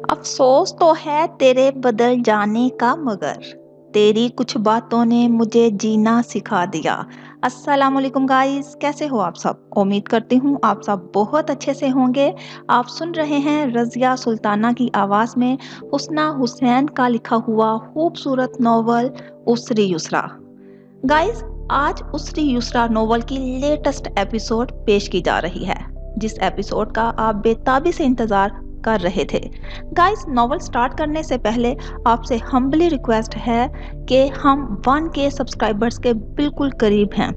अफसोस तो है तेरे बदल जाने का मगर तेरी कुछ बातों ने मुझे जीना सिखा दिया। अस्सलाम वालेकुम गाइस, कैसे हो आप सब? उम्मीद करती हूँ आप सब बहुत अच्छे से होंगे। आप सुन रहे हैं रज़िया सुल्ताना की आवाज़ में हुस्ना हुसैन का लिखा हुआ खूबसूरत नॉवल उसरी युसरा। गाइस, आज उसरी युसरा नोवेल की लेटेस्ट एपिसोड पेश की जा रही है, जिस एपिसोड का आप बेताबी से इंतजार कर रहे थे। गाइस, नोवेल स्टार्ट करने से पहले आपसे हम्बली रिक्वेस्ट है कि हम 1K सब्सक्राइबर्स के बिल्कुल करीब हैं।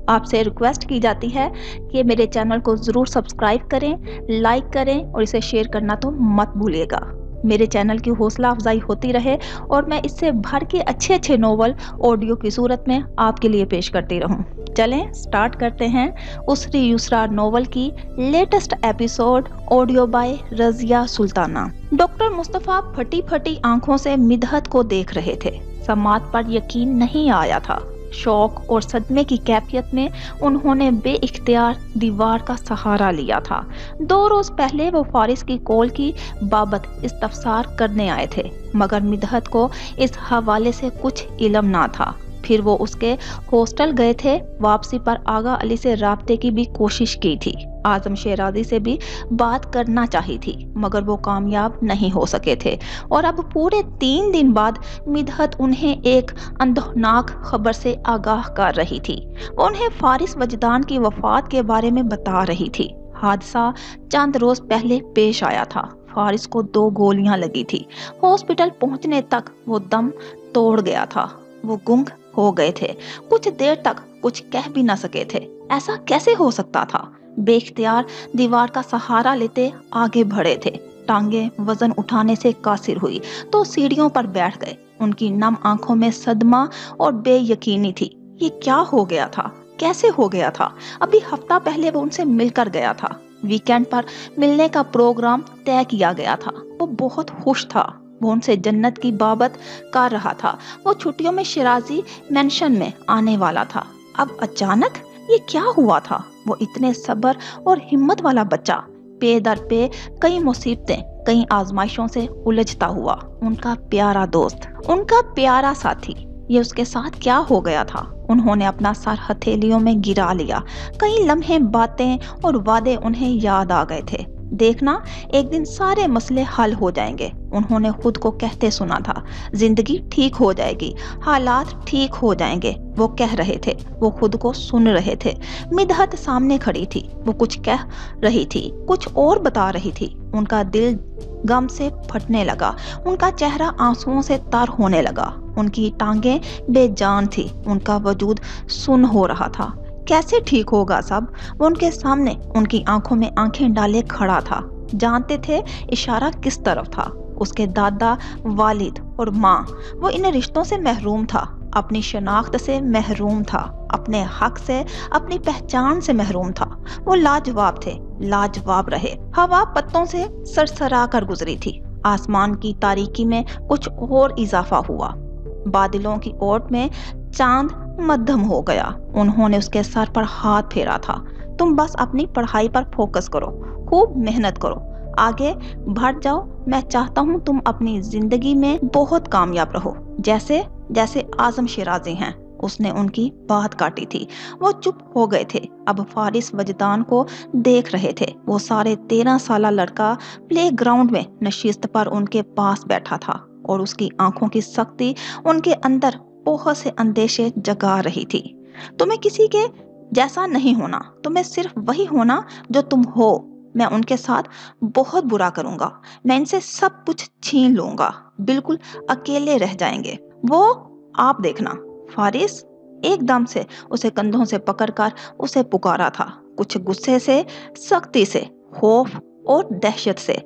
आपसे रिक्वेस्ट की जाती है कि मेरे चैनल को ज़रूर सब्सक्राइब करें, लाइक करें और इसे शेयर करना तो मत भूलिएगा। मेरे चैनल की हौसला अफजाई होती रहे और मैं इससे भर के अच्छे अच्छे नोवेल ऑडियो की सूरत में आपके लिए पेश करती रहूं। चलें स्टार्ट करते हैं उसरी युसरा नोवेल की latest episode audio by Razia Sultana. Doctor Mustafa फटी फटी आंखों से मिदहत को देख रहे थे। समात पर यकीन नहीं आया था। शौक और सदमे की कैफियत में उन्होंने बेइख्तियार दीवार का सहारा लिया था। 2 रोज पहले वो फारिस की कॉल की बाबत इस्तफसार करने आए थे, मगर मिदहत को इस हवाले से कुछ इल्म ना था। फिर वो उसके हॉस्टल गए थे। वापसी पर आगा अली से राब्ते की भी कोशिश की थी। आजम शेराजी से भी बात करना चाही थी, मगर वो कामयाब नहीं हो सके थे। और अब पूरे 3 दिन बाद मिदहत उन्हें एक अंदोनाक खबर से आगाह कर रही थी। वो उन्हें फारिस वजदान की वफात के बारे में बता रही थी। हादसा चंद रोज पहले पेश आया था। फारिस को 2 गोलियां लगी थी। हॉस्पिटल पहुंचने तक वो दम तोड़ गया था। वो गुंग हो गए थे। कुछ देर तक कुछ कह भी न सके थे। ऐसा कैसे हो सकता था? बेख्तियार दीवार का सहारा लेते आगे बढ़े थे। टांगे वजन उठाने से कासिर हुई तो सीढ़ियों पर बैठ गए। उनकी नम आंखों में सदमा और बेयकीनी थी। ये क्या हो गया था? कैसे हो गया था? अभी हफ्ता पहले वो उनसे मिलकर गया था। वीकेंड पर मिलने का प्रोग्राम तय किया गया था। वो बहुत खुश था। वो उनसे जन्नत की बाबत कर रहा था। वो छुट्टियों में शिराजी मेंशन में आने वाला था। अब अचानक ये क्या हुआ था? वो इतने सब्र और हिम्मत वाला बच्चा पे दर पे कई मुसीबतें, कई आजमाइशों से उलझता हुआ, उनका प्यारा दोस्त, उनका प्यारा साथी, ये उसके साथ क्या हो गया था? उन्होंने अपना सर हथेलियों में गिरा लिया। कई लम्हे, बातें और वादे उन्हें याद आ गए थे। देखना, एक दिन सारे मसले हल हो जाएंगे, उन्होंने खुद को कहते सुना था। जिंदगी ठीक हो जाएगी, हालात ठीक हो जाएंगे, वो कह रहे थे। वो खुद को सुन रहे थे। मिदहत सामने खड़ी थी। वो कुछ कह रही थी, कुछ और बता रही थी। उनका दिल गम से फटने लगा। उनका चेहरा आंसुओं से तर होने लगा। उनकी टांगें बेजान थी। उनका वजूद सुन्न हो रहा था। कैसे ठीक होगा सब? वो उनके सामने उनकी आंखों में आंखें डाले खड़ा था। जानते थे इशारा किस तरफ था। उसके दादा, वालिद और माँ। वो इन रिश्तों से महरूम था। अपनी शनाख्त से महरूम था। अपने हक से, अपनी पहचान से महरूम था। वो लाजवाब थे, लाजवाब रहे। हवा पत्तों से सरसरा कर गुजरी थी। आसमान की तारीकी में कुछ और इजाफा हुआ। बादलों की ओट में चांद मध्यम हो गया। उन्होंने उसके सर पर हाथ फेरा था। तुम बस अपनी पढ़ाई पर फोकस करो, खूब मेहनत करो, आगे बढ़ जाओ। मैं चाहता हूँ तुम अपनी जिंदगी में बहुत कामयाब रहो, जैसे जैसे आजम शिराजी हैं। उसने उनकी बात काटी थी। वो चुप हो गए थे। अब फारिस वजदान को देख रहे थे। वो सारे 13 साला लड़का प्ले ग्राउंड में नशिस्त पर उनके पास बैठा था और उसकी आंखों की सख्ती उनके अंदर बहुत से अंदेशे जगा रही थी। तुम्हें किसी के जैसा नहीं होना, तुम्हें सिर्फ वही होना जो तुम हो। मैं उनके साथ बहुत बुरा करूंगा। मैं इनसे सब कुछ छीन लूंगा। बिल्कुल अकेले रह जाएंगे वो। आप देखना। फारिस एकदम से उसे कंधों से पकड़कर उसे पुकारा था, कुछ गुस्से से, सख्ती से, खौफ और दहशत से।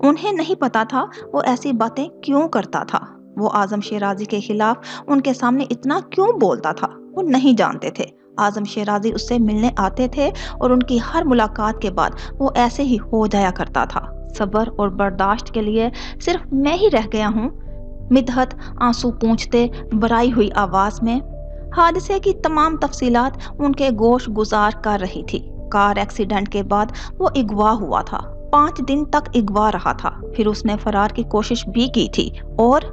उन्हें नहीं पता था वो ऐसी बातें क्यों करता था। वो आजम शेराजी के खिलाफ उनके सामने इतना क्यों बोलता था, वो नहीं जानते थे। आजम शेराजी उससे मिलने आते थे और उनकी हर मुलाकात के बाद वो ऐसे ही हो जाया करता था। सब्र और बर्दाश्त के लिए सिर्फ मैं ही रह गया हूँ। मिदहत आंसू पूंछते बराई हुई आवाज में हादसे की तमाम तफसीलात उनके गोश गुजार कर रही थी। कार एक्सीडेंट के बाद वो अगवा हुआ था। 5 दिन तक अगवा रहा था। फिर उसने फरार की कोशिश भी की थी और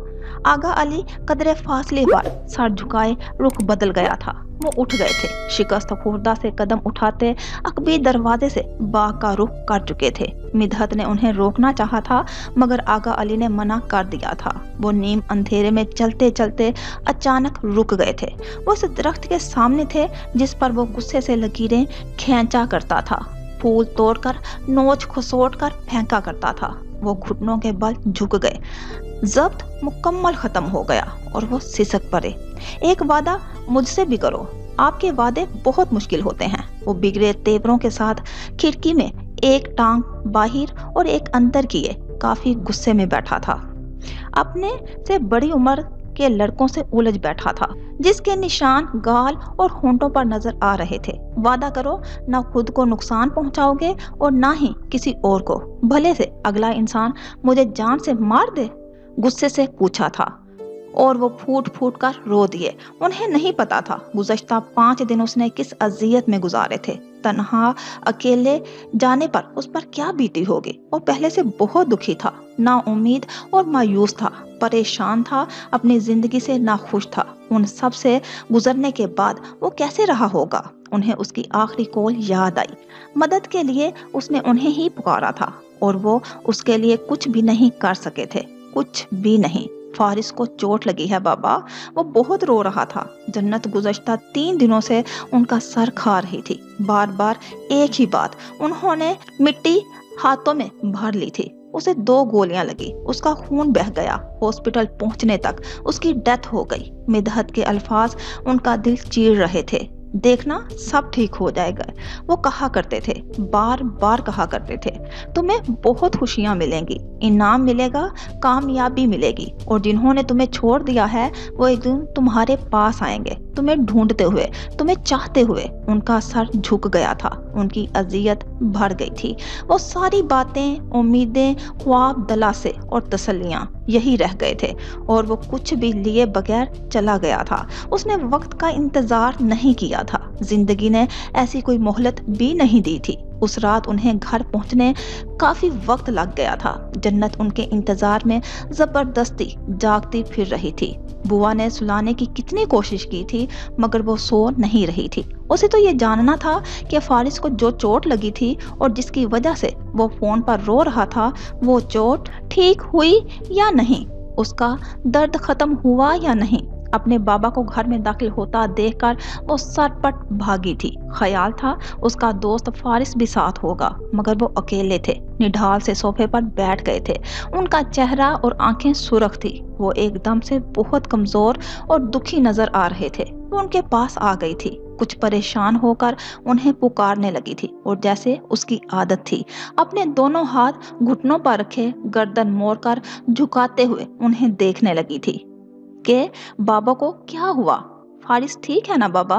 आगा अली कदरे फासले पर सर झुकाए रुख बदल गया था। वो उठ गए थे। शिकस्त खुर्दा से कदम उठाते अकबी दरवाजे से बाग का रुख कर चुके थे। मिदहत ने उन्हें रोकना चाहा था मगर आगा अली ने मना कर दिया था। वो नीम अंधेरे में चलते चलते अचानक रुक गए थे। वो उस दरख्त के सामने थे जिस पर वो गुस्से से लकीरें खींचा करता था, फूल तोड़कर नोच खसोट कर फेंका करता था। वो घुटनों के बल झुक गए। जब्त मुकम्मल खत्म हो गया और वो सिसक पड़े। एक वादा मुझसे भी करो, आपके वादे बहुत मुश्किल होते हैं। वो बिगड़े तेवरों के साथ खिड़की में एक टांग बाहर और एक अंदर किए काफी गुस्से में बैठा था। अपने से बड़ी उम्र के लड़कों से उलझ बैठा था जिसके निशान गाल और होंठों पर नजर आ रहे थे। वादा करो ना खुद को नुकसान पहुंचाओगे और ना ही किसी और को, भले से अगला इंसान मुझे जान से मार दे, गुस्से से पूछा था और वो फूट फूट कर रो दिए। उन्हें नहीं पता था गुज़श्ता 5 दिन उसने किस अजियत में गुजारे थे। तन्हा अकेले जाने पर उस पर क्या बीती होगी। वो पहले से बहुत दुखी था, ना उम्मीद और मायूस था, परेशान था, अपनी जिंदगी से नाखुश था। उन सब से गुजरने के बाद वो कैसे रहा होगा। उन्हें उसकी आखिरी कॉल याद आई। मदद के लिए उसने उन्हें ही पुकारा था और वो उसके लिए कुछ भी नहीं कर सके थे, कुछ भी नहीं। फारिस को चोट लगी है बाबा, वो बहुत रो रहा था। जन्नत गुज़श्ता 3 दिनों से उनका सर खा रही थी। बार बार एक ही बात। उन्होंने मिट्टी हाथों में भर ली थी। उसे 2 गोलियां लगी, उसका खून बह गया। हॉस्पिटल पहुंचने तक उसकी डेथ हो गई। मिदहत के अल्फाज उनका दिल चीर रहे थे। देखना सब ठीक हो जाएगा, वो कहा करते थे, बार बार कहा करते थे। तुम्हें बहुत खुशियां मिलेंगी, इनाम मिलेगा, कामयाबी मिलेगी और जिन्होंने तुम्हें छोड़ दिया है वो एक दिन तुम्हारे पास आएंगे, तुम्हें ढूंढते हुए, तुम्हें चाहते हुए। उनका सर झुक गया था, उनकी अजियत भर गई थी। वो सारी बातें, उम्मीदें, ख्वाब, दलासे और तसल्लियां यही रह गए थे और वो कुछ भी लिए बगैर चला गया था। उसने वक्त का इंतजार नहीं किया था। जिंदगी ने ऐसी कोई मोहलत भी नहीं दी थी। उस रात उन्हें घर पहुंचने काफी वक्त लग गया था। जन्नत उनके इंतजार में जबरदस्ती जागती फिर रही थी। बुआ ने सुलाने की कितनी कोशिश की थी मगर वो सो नहीं रही थी। उसे तो ये जानना था कि फारिस को जो चोट लगी थी और जिसकी वजह से वो फोन पर रो रहा था, वो चोट ठीक हुई या नहीं, उसका दर्द खत्म हुआ या नहीं। अपने बाबा को घर में दाखिल होता देखकर वो सरपट भागी थी। ख्याल था उसका दोस्त फारिस भी साथ होगा मगर वो अकेले थे। निढाल से सोफे पर बैठ गए थे। उनका चेहरा और आंखें सुर्ख थी। वो एकदम से बहुत कमजोर और दुखी नजर आ रहे थे। वो उनके पास आ गई थी, कुछ परेशान होकर उन्हें पुकारने लगी थी और जैसे उसकी आदत थी अपने दोनों हाथ घुटनों पर रखे गर्दन मोड़कर झुकाते हुए उन्हें देखने लगी थी कि बाबा को क्या हुआ, फारिस ठीक है ना बाबा।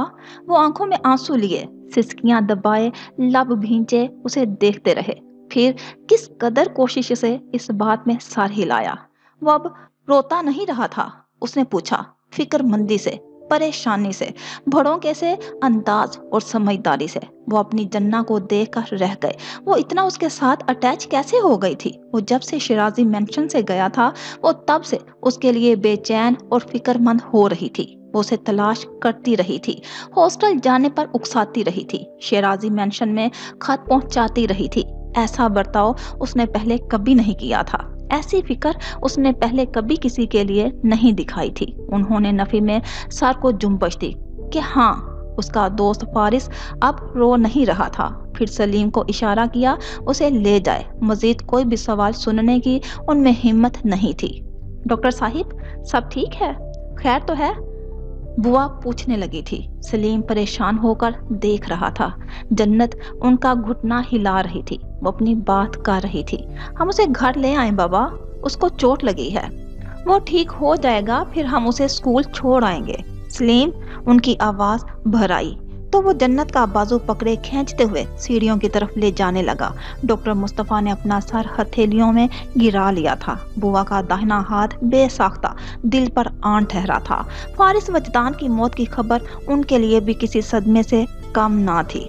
वो आंखों में आंसू लिए, सिसकियां दबाए, लब भींचे उसे देखते रहे। फिर किस कदर कोशिश से इस बात में सर हिलाया। वो अब रोता नहीं रहा था। उसने पूछा, फिक्रमंदी से, परेशानी से, भड़ों से अंदाज और समझदारी से। वो अपनी जन्ना को देखकर रह गए। वो इतना उसके साथ अटैच कैसे हो गई थी। वो जब से शिराजी मेंशन से गया था वो तब से उसके लिए बेचैन और फिक्रमंद हो रही थी। वो उसे तलाश करती रही थी, हॉस्टल जाने पर उकसाती रही थी, शिराजी मेंशन में खत पहुंचाती रही थी। ऐसा बर्ताव उसने पहले कभी नहीं किया था। ऐसी फिक्र उसने पहले कभी किसी के लिए नहीं दिखाई थी। उन्होंने नफी में सर को जुम्बश दी कि हाँ, उसका दोस्त फारिस अब रो नहीं रहा था। फिर सलीम को इशारा किया उसे ले जाए। मजीद कोई भी सवाल सुनने की उनमें हिम्मत नहीं थी। डॉक्टर साहिब, सब ठीक है, खैर तो है? बुआ पूछने लगी थी। सलीम परेशान होकर देख रहा था। जन्नत उनका घुटना हिला रही थी। वो अपनी बात कर रही थी। हम उसे घर ले आए बाबा, उसको चोट लगी है, वो ठीक हो जाएगा, फिर हम उसे स्कूल छोड़ आएंगे। सलीम, उनकी आवाज भर आई तो वो जन्नत का बाजू पकड़े खींचते हुए सीढ़ियों की तरफ ले जाने लगा। डॉक्टर मुस्तफा ने अपना सर हथेलियों में गिरा लिया था। बुआ का दाहिना हाथ बेसाख्ता दिल पर आन ठहरा था। फारिस वजदान की मौत की खबर उनके लिए भी किसी सदमे से कम ना थी।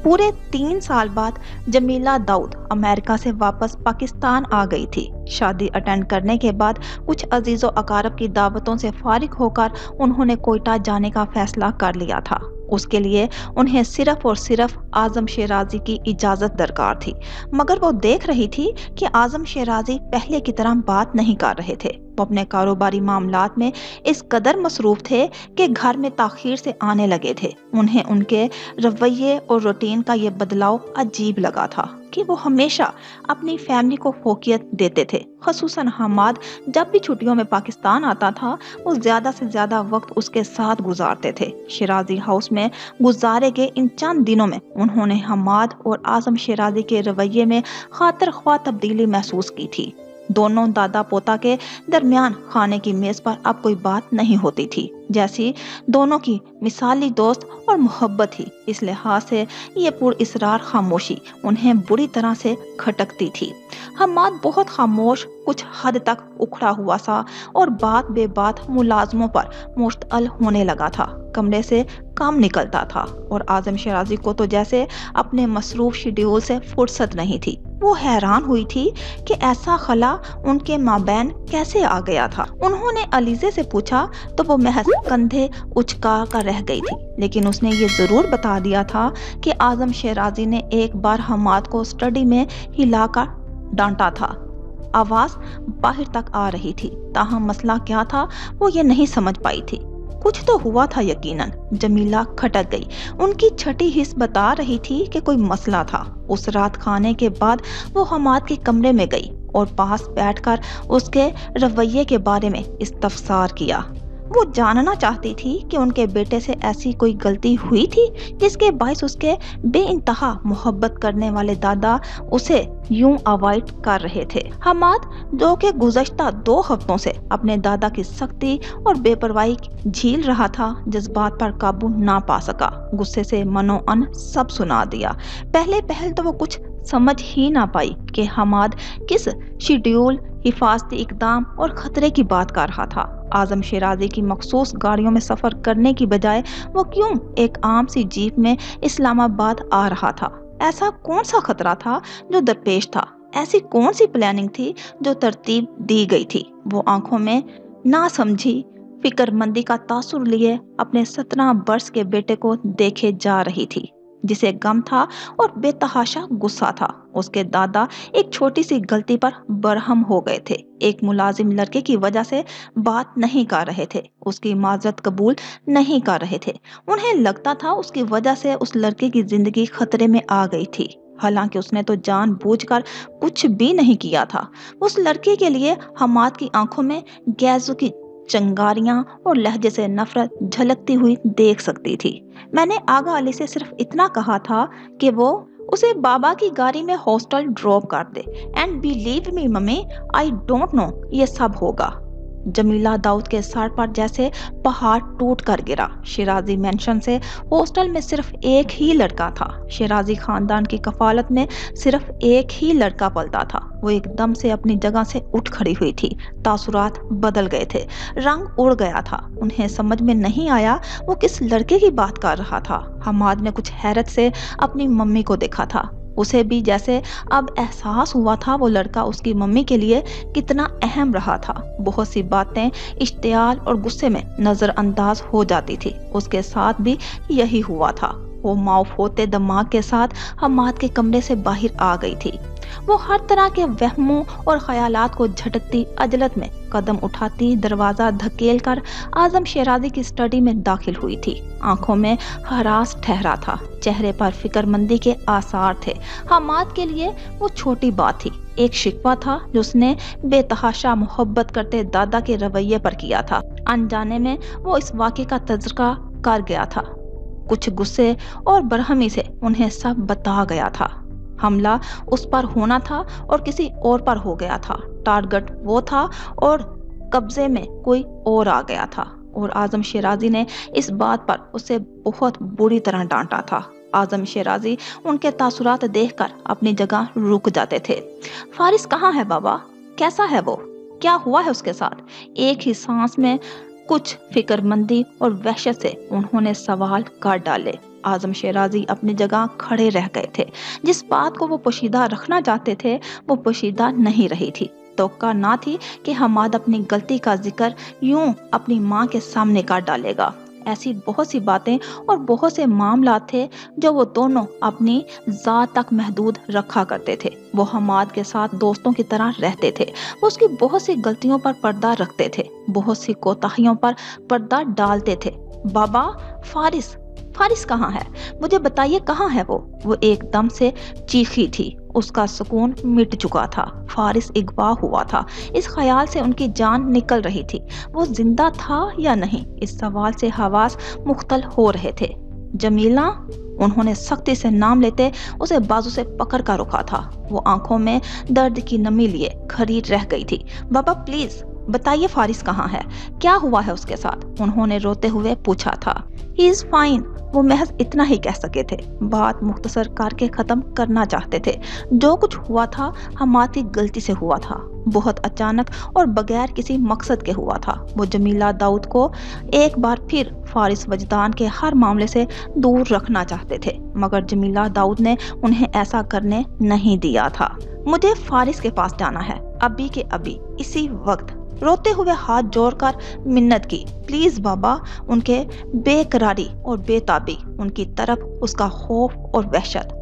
पूरे 3 साल बाद जमीला दाऊद अमेरिका से वापस पाकिस्तान आ गई थी। शादी अटेंड करने के बाद कुछ अजीजों अकारब की दावतों से फारिग होकर उन्होंने कोयटा जाने का फैसला कर लिया था। उसके लिए उन्हें सिर्फ और सिर्फ आजम शेराजी की इजाजत दरकार थी, मगर वो देख रही थी कि आजम शेराजी पहले की तरह बात नहीं कर रहे थे। वो अपने कारोबारी मामलात में इस कदर मसरूफ थे कि घर में ताखीर से आने लगे थे। उन्हें उनके रवैये और रूटीन का ये बदलाव अजीब लगा था कि वो हमेशा अपनी फैमिली को फोकियत देते थे। खसूसन हमाद जब भी छुट्टियों में पाकिस्तान आता था, वो ज्यादा से ज्यादा वक्त उसके साथ गुजारते थे। शिराजी हाउस में गुजारे गए इन चंद दिनों में उन्होंने हमाद और आजम शिराजी के रवैये में खातिर ख्वाह तब्दीली महसूस की थी। दोनों दादा पोता के दरमियान खाने की मेज पर अब कोई बात नहीं होती थी, जैसी दोनों की मिसाली दोस्त और मोहब्बत थी। इस लिहाज से ये पुरइसरार खामोशी उन्हें बुरी तरह से खटकती थी। हम्माद बहुत खामोश, कुछ हद तक उखड़ा हुआ सा और बात बेबात मुलाजमों पर मुश्तअल होने लगा था। कमरे से कम निकलता था और आजम शराजी को तो जैसे अपने मसरूफ शेड्यूल से फुर्सत नहीं थी। वो हैरान हुई थी कि ऐसा खला उनके माबैन कैसे आ गया था। उन्होंने अलीजे से पूछा तो वो महज कंधे उचका कर रह गई थी, लेकिन उसने ये जरूर बता दिया था कि आजम शेराजी ने एक बार हम्माद को स्टडी में हिलाकर डांटा था। आवाज बाहर तक आ रही थी, ताहम मसला क्या था वो ये नहीं समझ पाई थी। कुछ तो हुआ था यकीनन। जमीला खटक गई। उनकी छठी हिस्स बता रही थी कि कोई मसला था। उस रात खाने के बाद वो हम्माद के कमरे में गई और पास बैठकर उसके रवैये के बारे में इस्तफसार किया। वो जानना चाहती थी कि उनके बेटे से ऐसी कोई गलती हुई थी जिसके बायस उसके बेइंतहा मोहब्बत करने वाले दादा उसे यूं अवॉइड कर रहे थे। हम्माद जो कि गुज़श्ता 2 हफ्तों से अपने दादा की सख्ती और बेपरवाही झील रहा था, जज्बात पर काबू ना पा सका। गुस्से से मनो अन सब सुना दिया। पहले पहल तो वो कुछ समझ ही ना पाई कि हम्माद किस शेड्यूल, हिफाजती इकदाम और खतरे की बात कर रहा था। आजम शेराजी की मखसूस गाड़ियों में सफर करने की बजाय वो क्यों एक आम सी जीप में इस्लामाबाद आ रहा था? ऐसा कौन सा खतरा था जो दरपेश था? ऐसी कौन सी प्लानिंग थी जो तरतीब दी गई थी? वो आंखों में ना समझी फिक्रमंदी का तासुर लिए अपने 17 वर्ष के बेटे को देखे जा रही थी, जिसे गम था और बेतहाशा गुस्सा था। उसके दादा एक छोटी सी गलती पर बरहम हो गए थे। एक मुलाजिम लड़के की वजह से बात नहीं कर रहे थे, उसकी माजरत कबूल नहीं कर रहे थे। उन्हें लगता था उसकी वजह से उस लड़के की जिंदगी खतरे में आ गई थी, हालांकि उसने तो जानबूझकर कुछ भी नहीं किया था। उस लड़के के लिए हम्माद की आंखों में गैजों की चंगारियां और लहजे से नफरत झलकती हुई देख सकती थी। मैंने आगा अली से सिर्फ इतना कहा था कि वो उसे बाबा की गाड़ी में हॉस्टल ड्रॉप कर दे, and believe me mummy, I don't know ये सब होगा। जमीला दाऊद के सर पर जैसे पहाड़ टूट कर गिरा। शिराजी मेंशन से हॉस्टल में सिर्फ एक ही लड़का था। शिराजी खानदान की कफालत में सिर्फ एक ही लड़का पलता था। वो एकदम से अपनी जगह से उठ खड़ी हुई थी। तासुरात बदल गए थे, रंग उड़ गया था। उन्हें समझ में नहीं आया वो किस लड़के की बात कर रहा था। हम्माद ने कुछ हैरत से अपनी मम्मी को देखा था। उसे भी जैसे अब एहसास हुआ था वो लड़का उसकी मम्मी के लिए कितना अहम रहा था। बहुत सी बातें इश्तियाल और गुस्से में नजरअंदाज हो जाती थी। उसके साथ भी यही हुआ था। वो माऊफ होते दिमाग के साथ हम्माद के कमरे से बाहर आ गई थी। वो हर तरह के वहमों और ख्यालात को झटकती अजलत में कदम उठाती दरवाजा धकेल कर आजम शेराजी की स्टडी में दाखिल हुई थी। आंखों में हरास ठहरा था, चेहरे पर फिक्रमंदी के आसार थे। हम्माद के लिए वो छोटी बात थी, एक शिकवा था जो उसने बेतहाशा मोहब्बत करते दादा के रवैये पर किया था। अनजाने में वो इस वाक़े का तज़किरा कर गया था। कुछ गुस्से और बरहमी से उन्हें सब बता गया था। हमला उस पर होना था और किसी और पर हो गया था। टारगेट वो था और कब्जे में कोई और आ गया था। और आजम शेराजी ने इस बात पर उसे बहुत बुरी तरह डांटा था। आजम शेराजी उनके तासुरात देखकर अपनी जगह रुक जाते थे। फारिस कहाँ है बाबा? कैसा है वो? क्या हुआ है उसके साथ? एक ही सांस में कुछ फिक्रमंदी और वहशत से उन्होंने सवाल कर डाले। आजम शेराजी अपनी जगह खड़े रह गए थे। जिस बात को वो पोशीदा रखना चाहते थे वो पोशीदा नहीं रही थी। तवक्का ना थी कि हमाद अपनी गलती का जिक्र यूं अपनी माँ के सामने कर डालेगा। ऐसी बहुत सी बातें और बहुत से मामलात थे जो वो दोनों अपनी जात तक महदूद रखा करते थे। वो हमाद के साथ दोस्तों की तरह रहते थे। वो उसकी बहुत सी गलतियों पर पर्दा रखते थे, बहुत सी कोताहियों पर पर्दा डालते थे। बाबा, फारिस फारिस कहाँ है? मुझे बताइए, कहाँ है वो एकदम से चीखी थी। उसका सुकून मिट चुका था। फारिस अगवा हुआ था। इस ख्याल से उनकी जान निकल रही थी। वो जिंदा था या नहीं, इस सवाल से हवास मुख्तल हो रहे थे। जमीला, उन्होंने सख्ती से नाम लेते उसे बाजू से पकड़ कर रुका था। वो आंखों में दर्द की नमी लिए खड़ी रह गई थी। बाबा प्लीज बताइए, फारिस कहाँ है? क्या हुआ है उसके साथ? उन्होंने रोते हुए पूछा था। ही इज फाइन, वो महज इतना ही कह सके थे। बात मुख्तसर करके खत्म करना चाहते थे। जो कुछ हुआ था हमारी गलती से हुआ था, बहुत अचानक और बगैर किसी मकसद के हुआ था। वो जमीला दाऊद को एक बार फिर फारिस वजदान के हर मामले से दूर रखना चाहते थे, मगर जमीला दाऊद ने उन्हें ऐसा करने नहीं दिया था। मुझे फारिस के पास जाना है, अभी के अभी, इसी वक्त। रोते हुए हाथ जोड़कर मिन्नत की। प्लीज बाबा। उनके बेकरारी और बेताबी, उनकी तरफ उसका खौफ और वहशत।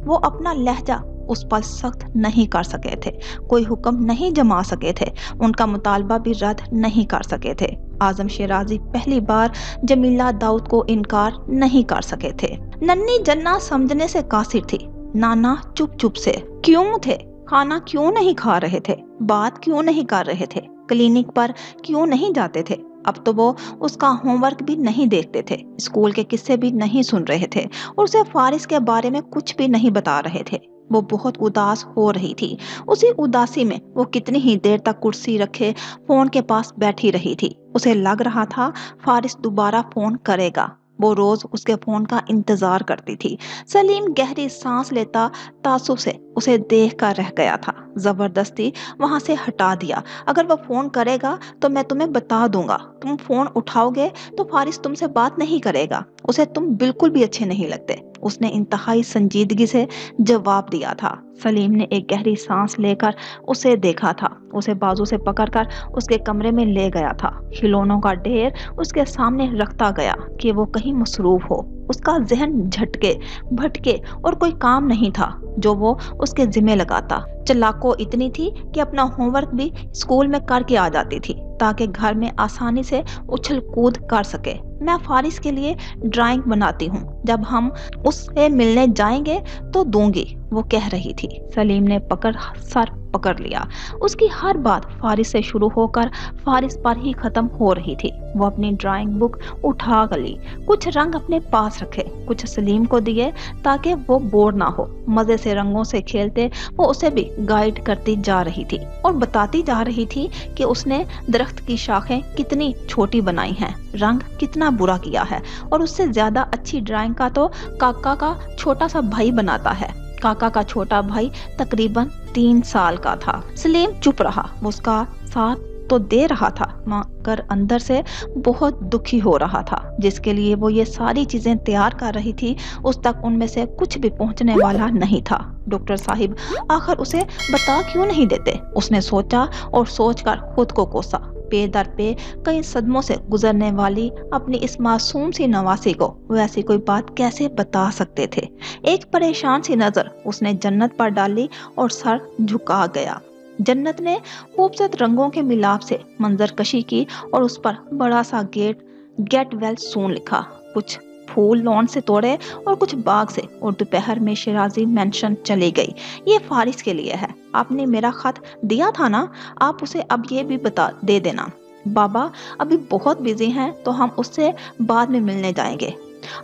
वो अपना लहजा उस पर सख्त नहीं कर सके थे, कोई हुक्म नहीं जमा सके थे, उनका मुतालबा भी रद्द नहीं कर सके थे। आजम शेराजी पहली बार जमीला दाऊद को इनकार नहीं कर सके थे। नन्ही जन्ना समझने से कासिर थी। नाना चुप चुप से क्यों थे? खाना क्यों नहीं खा रहे थे? बात क्यों नहीं कर रहे थे? क्लिनिक पर क्यों नहीं जाते थे? अब तो वो उसका होमवर्क भी नहीं देखते थे, स्कूल के किस्से भी नहीं सुन रहे थे और उसे फारिस के बारे में कुछ भी नहीं बता रहे थे। वो बहुत उदास हो रही थी। उसी उदासी में वो कितनी ही देर तक कुर्सी रखे फोन के पास बैठी रही थी। उसे लग रहा था फारिस दोबारा फोन करेगा। वो रोज उसके फोन का इंतजार करती थी। सलीम गहरी सांस लेता तासुब से उसे देख कर रह गया था। जबरदस्ती वहां से हटा दिया। अगर वो फोन करेगा तो मैं तुम्हें बता दूंगा। तुम फोन उठाओगे तो फारिस तुमसे बात नहीं करेगा। उसे तुम बिल्कुल भी अच्छे नहीं लगते, उसने इंतहाई संजीदगी से जवाब दिया था। सलीम ने एक गहरी सांस लेकर उसे देखा था। उसे बाजू से पकड़कर उसके कमरे में ले गया था। खिलौनों का ढेर उसके सामने रखता गया कि वो कहीं मसरूफ हो। उसका जहन झटके भटके और कोई काम नहीं था जो वो उसके जिम्मे लगाता। चालाको इतनी थी कि अपना होमवर्क भी स्कूल में करके आ जाती थी ताकि घर में आसानी से उछल कूद कर सके। मैं फारिस के लिए ड्राइंग बनाती हूँ, जब हम उससे मिलने जाएंगे तो दूंगी, वो कह रही थी। सलीम ने सर पकड़ लिया। उसकी हर बात फारिस से शुरू होकर फारिस पर ही खत्म हो रही थी। वो अपनी ड्राइंग बुक उठा ली, कुछ रंग अपने पास रखे, कुछ सलीम को दिए ताकि वो बोर ना हो। मजे से रंगों से खेलते वो उसे भी गाइड करती जा रही थी और बताती जा रही थी कि उसने दरख्त की शाखें कितनी छोटी बनाई हैं, रंग कितना बुरा किया है, और उससे ज्यादा अच्छी ड्राइंग का तो काका का छोटा सा भाई बनाता है। काका का छोटा भाई तकरीबन 3 साल का था। सलीम चुप रहा। उसका साथ तो दे रहा था मगर अंदर से बहुत दुखी हो रहा था। जिसके लिए वो ये सारी चीजें तैयार कर रही थी उस तक उनमें से कुछ भी पहुंचने वाला नहीं था। डॉक्टर साहिब आखिर उसे बता क्यों नहीं देते? उसने सोचा और सोचकर खुद को कोसा। पे दर पे कई सदमों से गुजरने वाली अपनी इस मासूम सी नवासी को वैसी कोई बात कैसे बता सकते थे? एक परेशान सी नजर उसने जन्नत पर डाली और सर झुका गया। जन्नत ने खूबसूरत रंगों के मिलाप से मंजर कशी की और उस पर बड़ा सा गेट वेल सून लिखा। कुछ फूल लॉन से तोड़े और कुछ बाग से, और दोपहर में शिराजी मेंशन चली गई। ये फारिस के लिए है, आपने मेरा खत दिया था ना, आप उसे अब ये भी बता दे देना। बाबा अभी बहुत बिजी हैं तो हम उससे बाद में मिलने जाएंगे।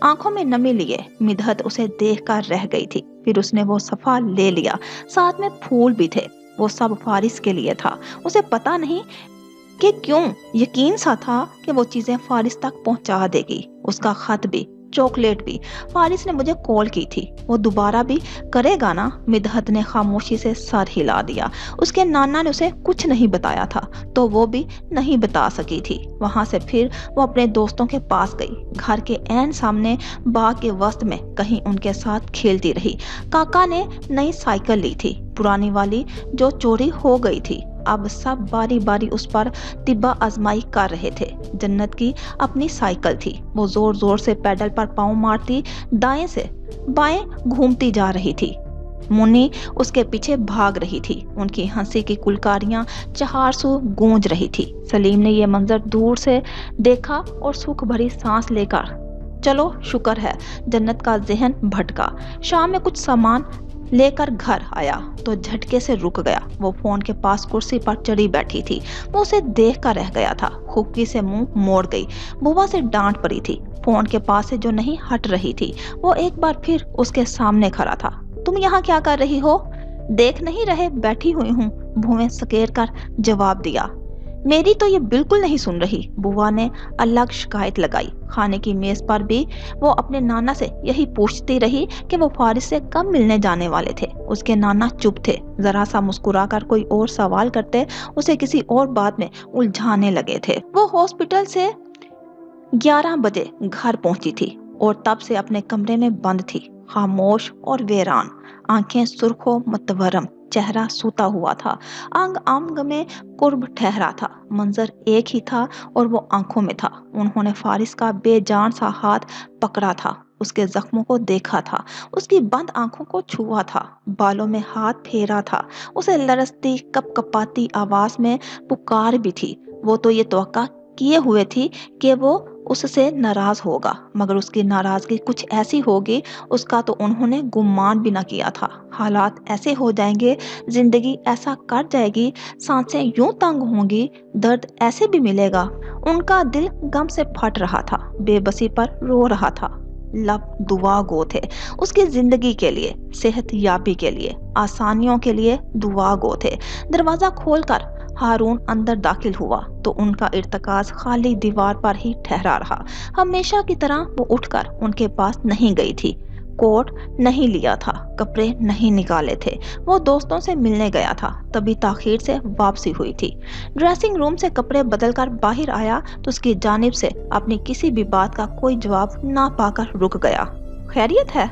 आंखों में नमी लिए मिधत उसे देखकर रह गई थी। फिर उसने वो सफा ले लिया, साथ में फूल भी थे। वो सब फारिस के लिए था। उसे पता नहीं कि क्यों यकीन सा था कि वो चीजें फारिस तक पहुंचा देगी। उसका खत भी चॉकलेट भी। फारिस ने मुझे कॉल की थी। वो दोबारा भी करेगा ना? मिदहत ने खामोशी से सर हिला दिया। उसके नाना ने उसे कुछ नहीं बताया था तो वो भी नहीं बता सकी थी। वहां से फिर वो अपने दोस्तों के पास गई। घर के ऐन सामने बाग के वस्त में कहीं उनके साथ खेलती रही। काका ने नई साइकिल ली थी, पुरानी वाली जो चोरी हो गई थी। अब सब बारी बारी उस पर तिब्बा आजमाई कर रहे थे। जन्नत की अपनी साइकिल थी। वो जोर जोर से पैडल पर पाँव मारती दाएं से बाएं घूमती जा रही थी। मुन्नी उसके पीछे भाग रही थी। उनकी हंसी की कुलकारियां चहारसू गूंज रही थी। सलीम ने यह मंजर दूर से देखा और सुख भरी सांस लेकर, चलो शुक्र है, जन्नत का जहन भटका। शाम में कुछ सामान लेकर घर आया तो झटके से रुक गया। वो फोन के पास कुर्सी पर चढ़ी बैठी थी। वो उसे देख कर रह गया था। खुक्की से मुंह मोड़ गई। बुआ से डांट पड़ी थी। फोन के पास से जो नहीं हट रही थी। वो एक बार फिर उसके सामने खड़ा था। तुम यहाँ क्या कर रही हो? देख नहीं रहे बैठी हुई हूँ, भुएं सकेर कर जवाब दिया। मेरी तो ये बिल्कुल नहीं सुन रही। बुआ ने अलग शिकायत लगाई। खाने की मेज पर भी वो अपने नाना से यही पूछती रही कि वो फारिस से कब मिलने जाने वाले थे। उसके नाना चुप थे। जरा सा मुस्कुराकर कोई और सवाल करते उसे किसी और बात में उलझाने लगे थे। वो हॉस्पिटल से 11 बजे घर पहुंची थी और तब से अपने कमरे में बंद थी, खामोश और वीरान। आंखें सुर्खो मतवरम, चेहरा सूता हुआ था। अंग अंग में कुर्ब ठहरा था। मंजर एक ही था और वो आंखों में था। उन्होंने फारिस का बेजान सा हाथ पकड़ा था, उसके जख्मों को देखा था, उसकी बंद आंखों को छुआ था, बालों में हाथ फेरा था। उसे लरसती कपकपाती आवाज में पुकार भी थी। वो तो ये तवक्का किए हुए थी कि वो उससे नाराज होगा, मगर उसकी नाराजगी कुछ ऐसी होगी उसका तो उन्होंने गुमान भी न किया था। हालात ऐसे हो जाएंगे, जिंदगी ऐसा कट जाएगी, सांसें यूं तंग होंगी, दर्द ऐसे भी मिलेगा। उनका दिल गम से फट रहा था, बेबसी पर रो रहा था। लब दुआ गो थे उसकी जिंदगी के लिए, सेहत याबी के लिए, आसानियों के लिए दुआ गो थे। दरवाजा खोलकर हारून अंदर दाखिल हुआ तो उनका इर्तकाज खाली दीवार पर ही ठहरा रहा। हमेशा की तरह वो उठकर उनके पास नहीं गई थी। कोट नहीं लिया था, कपड़े नहीं निकाले थे। वो दोस्तों से मिलने गया था, तभी ताखीर से वापसी हुई थी। ड्रेसिंग रूम से कपड़े बदलकर बाहर आया तो उसकी जानिब से अपनी किसी भी बात का कोई जवाब ना पाकर रुक गया। खैरियत है?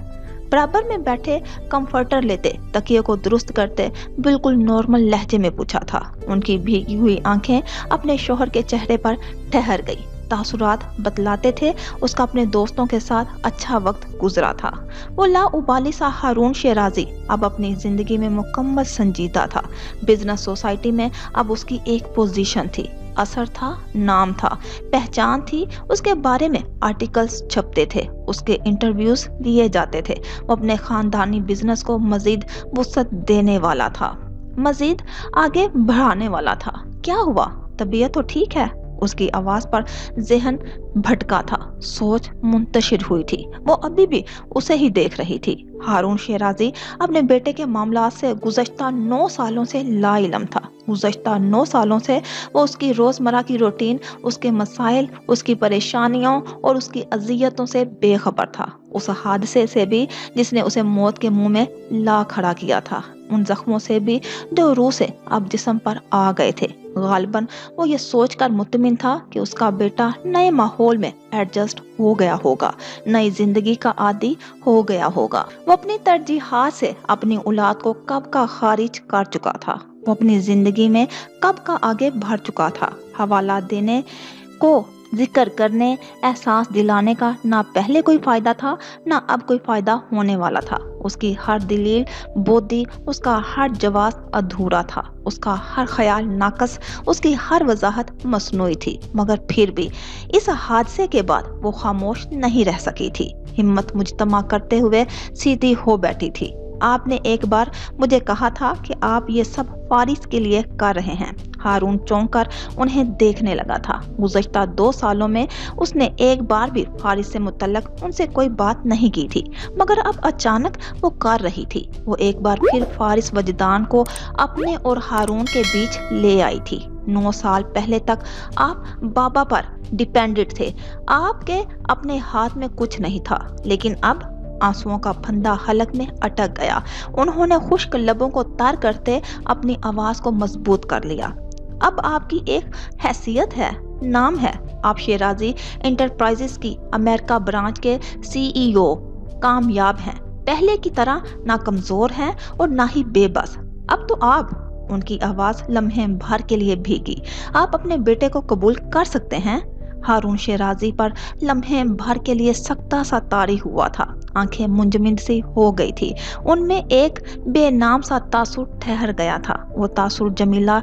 बराबर में बैठे कंफर्टर लेते, तकिए को दुरुस्त करते, बिल्कुल नॉर्मल लहजे में पूछा था। उनकी भीगी हुई आंखें अपने शोहर के चेहरे पर ठहर गई। तासुरात बतलाते थे उसका अपने दोस्तों के साथ अच्छा वक्त गुजरा था। वो लाउबाली सा हारून शेराजी अब अपनी जिंदगी में मुकम्मल संजीदा था। बिजनेस सोसाइटी में अब उसकी एक पोजीशन थी, असर था, नाम था, पहचान थी। उसके बारे में आर्टिकल्स छपते थे, उसके इंटरव्यूज लिए जाते थे। वो अपने खानदानी बिजनेस को मजीद वुसअत देने वाला था, मजीद आगे बढ़ाने वाला था। क्या हुआ? तबीयत तो ठीक है? उसकी आवाज पर जहन भटका था, सोच मुंतशिर हुई थी। वो अभी भी उसे ही देख रही थी। हारून शेराजी अपने बेटे के मामला से गुज़श्ता 9 सालों से लाइलम था। गुज़श्ता 9 सालों से वो उसकी रोजमर्रा की रूटीन, उसके मसाइल, उसकी परेशानियों और उसकी अजियतों से बेखबर था। उस हादसे से भी जिसने उसे मौत के मुंह में ला खड़ा किया था, उन जख्मों से भी जो रूह से अब जिस्म पर आ गए थे। गालिबन वो ये सोचकर मुतमिन था कि उसका बेटा नए माहौल में एडजस्ट हो गया होगा, नई जिंदगी का आदी हो गया होगा। वो अपनी तरजीहात से अपनी औलाद को कब का खारिज कर चुका था। वो अपनी जिंदगी में कब का आगे बढ़ चुका था। हवाला देने को, जिक्र करने, एहसास दिलाने का ना पहले कोई फायदा था, ना अब कोई फायदा होने वाला था। उसकी हर दलील बोदी, उसका हर जवाब अधूरा था, उसका हर ख्याल नाकस, उसकी हर वजाहत मसनूई थी। मगर फिर भी इस हादसे के बाद वो खामोश नहीं रह सकी थी। हिम्मत मुजतमा करते हुए सीधी हो बैठी थी। आपने एक बार मुझे कहा था कि आप ये सब फारिस के लिए कर रहे हैं। हारून चौंक कर उन्हें देखने लगा था। गुज़श्ता 2 सालों में उसने एक बार भी फारिस से मुतल्लक उनसे कोई बात नहीं की थी, मगर अब अचानक वो कर रही थी। वो एक बार फिर फारिस वजदान को अपने और हारून के बीच ले आई थी। 9 साल पहले तक आप बाबा पर डिपेंडेंट थे। आपके अपने हाथ में कुछ नहीं था, लेकिन अब आंसुओं का फंदा हलक में अटक गया। उन्होंने खुश्क लबों को तार करते अपनी आवाज को मजबूत कर लिया। अब आपकी एक हैसियत है, नाम है। आप शेराजी इंटरप्राइजेस की अमेरिका ब्रांच के सीईओ, कामयाब हैं। पहले की तरह ना कमजोर हैं और ना ही बेबस। अब तो आप, उनकी आवाज लम्हे भर के लिए भीगी, आप अपने बेटे को कबूल कर सकते हैं? हारून शेराजी पर लम्हे भर के लिए सख्ता सा तारी हुआ था। आंखें मुंजमिद सी हो गई थी। उनमें एक बेनाम सा तासुर ठहर गया था। वो तासुर जमीला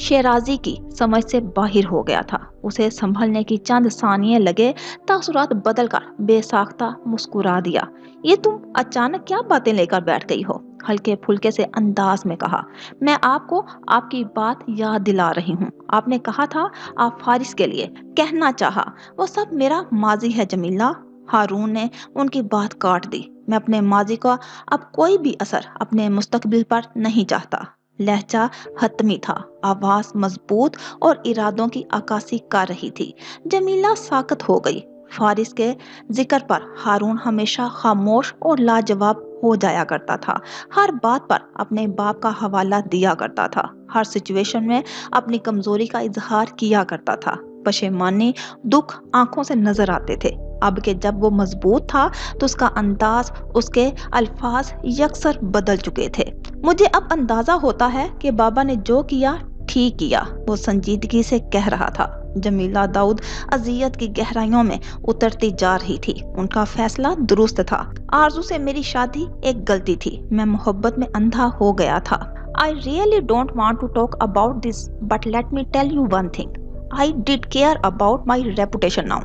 शेराजी की समझ से बाहर हो गया था। उसे संभलने की चंद सानिये लगे। तासुरात बदल कर बेसाख्ता मुस्कुरा दिया। ये तुम अचानक क्या बातें लेकर बैठ गई हो? हल्के फुल्के से अंदाज में कहा। मैं आपको आपकी बात याद दिला रही हूँ। आपने कहा था आप फारिस के लिए कहना चाहा। वो सब मेरा माजी है जमीला। हारून ने उनकी बात काट दी। मैं अपने माजी का अब कोई भी असर अपने मुस्तकबिल पर नहीं चाहता। लहजा हतमी था, आवाज मजबूत और इरादों की अक्कासी कर रही थी। जमीला साकत हो गई। फारिस के जिक्र पर हारून हमेशा खामोश और लाजवाब हो जाया करता था। हर बात पर अपने बाप का हवाला दिया करता था। हर सिचुएशन में अपनी कमजोरी का इजहार किया करता था। पशेमानी, दुख आंखों से नजर आते थे। अब के जब वो मजबूत था तो उसका अंदाज, उसके अल्फाज यकसर बदल चुके थे। मुझे अब अंदाजा होता है कि बाबा ने जो किया ठीक किया, वो संजीदगी से कह रहा था। जमीला दाऊद अजियत की गहराइयों में उतरती जा रही थी। उनका फैसला दुरुस्त था। आरजू से मेरी शादी एक गलती थी। मैं मोहब्बत में अंधा हो गया था। I really don't want to talk about this, but let me tell you one thing. I did care about my reputation now.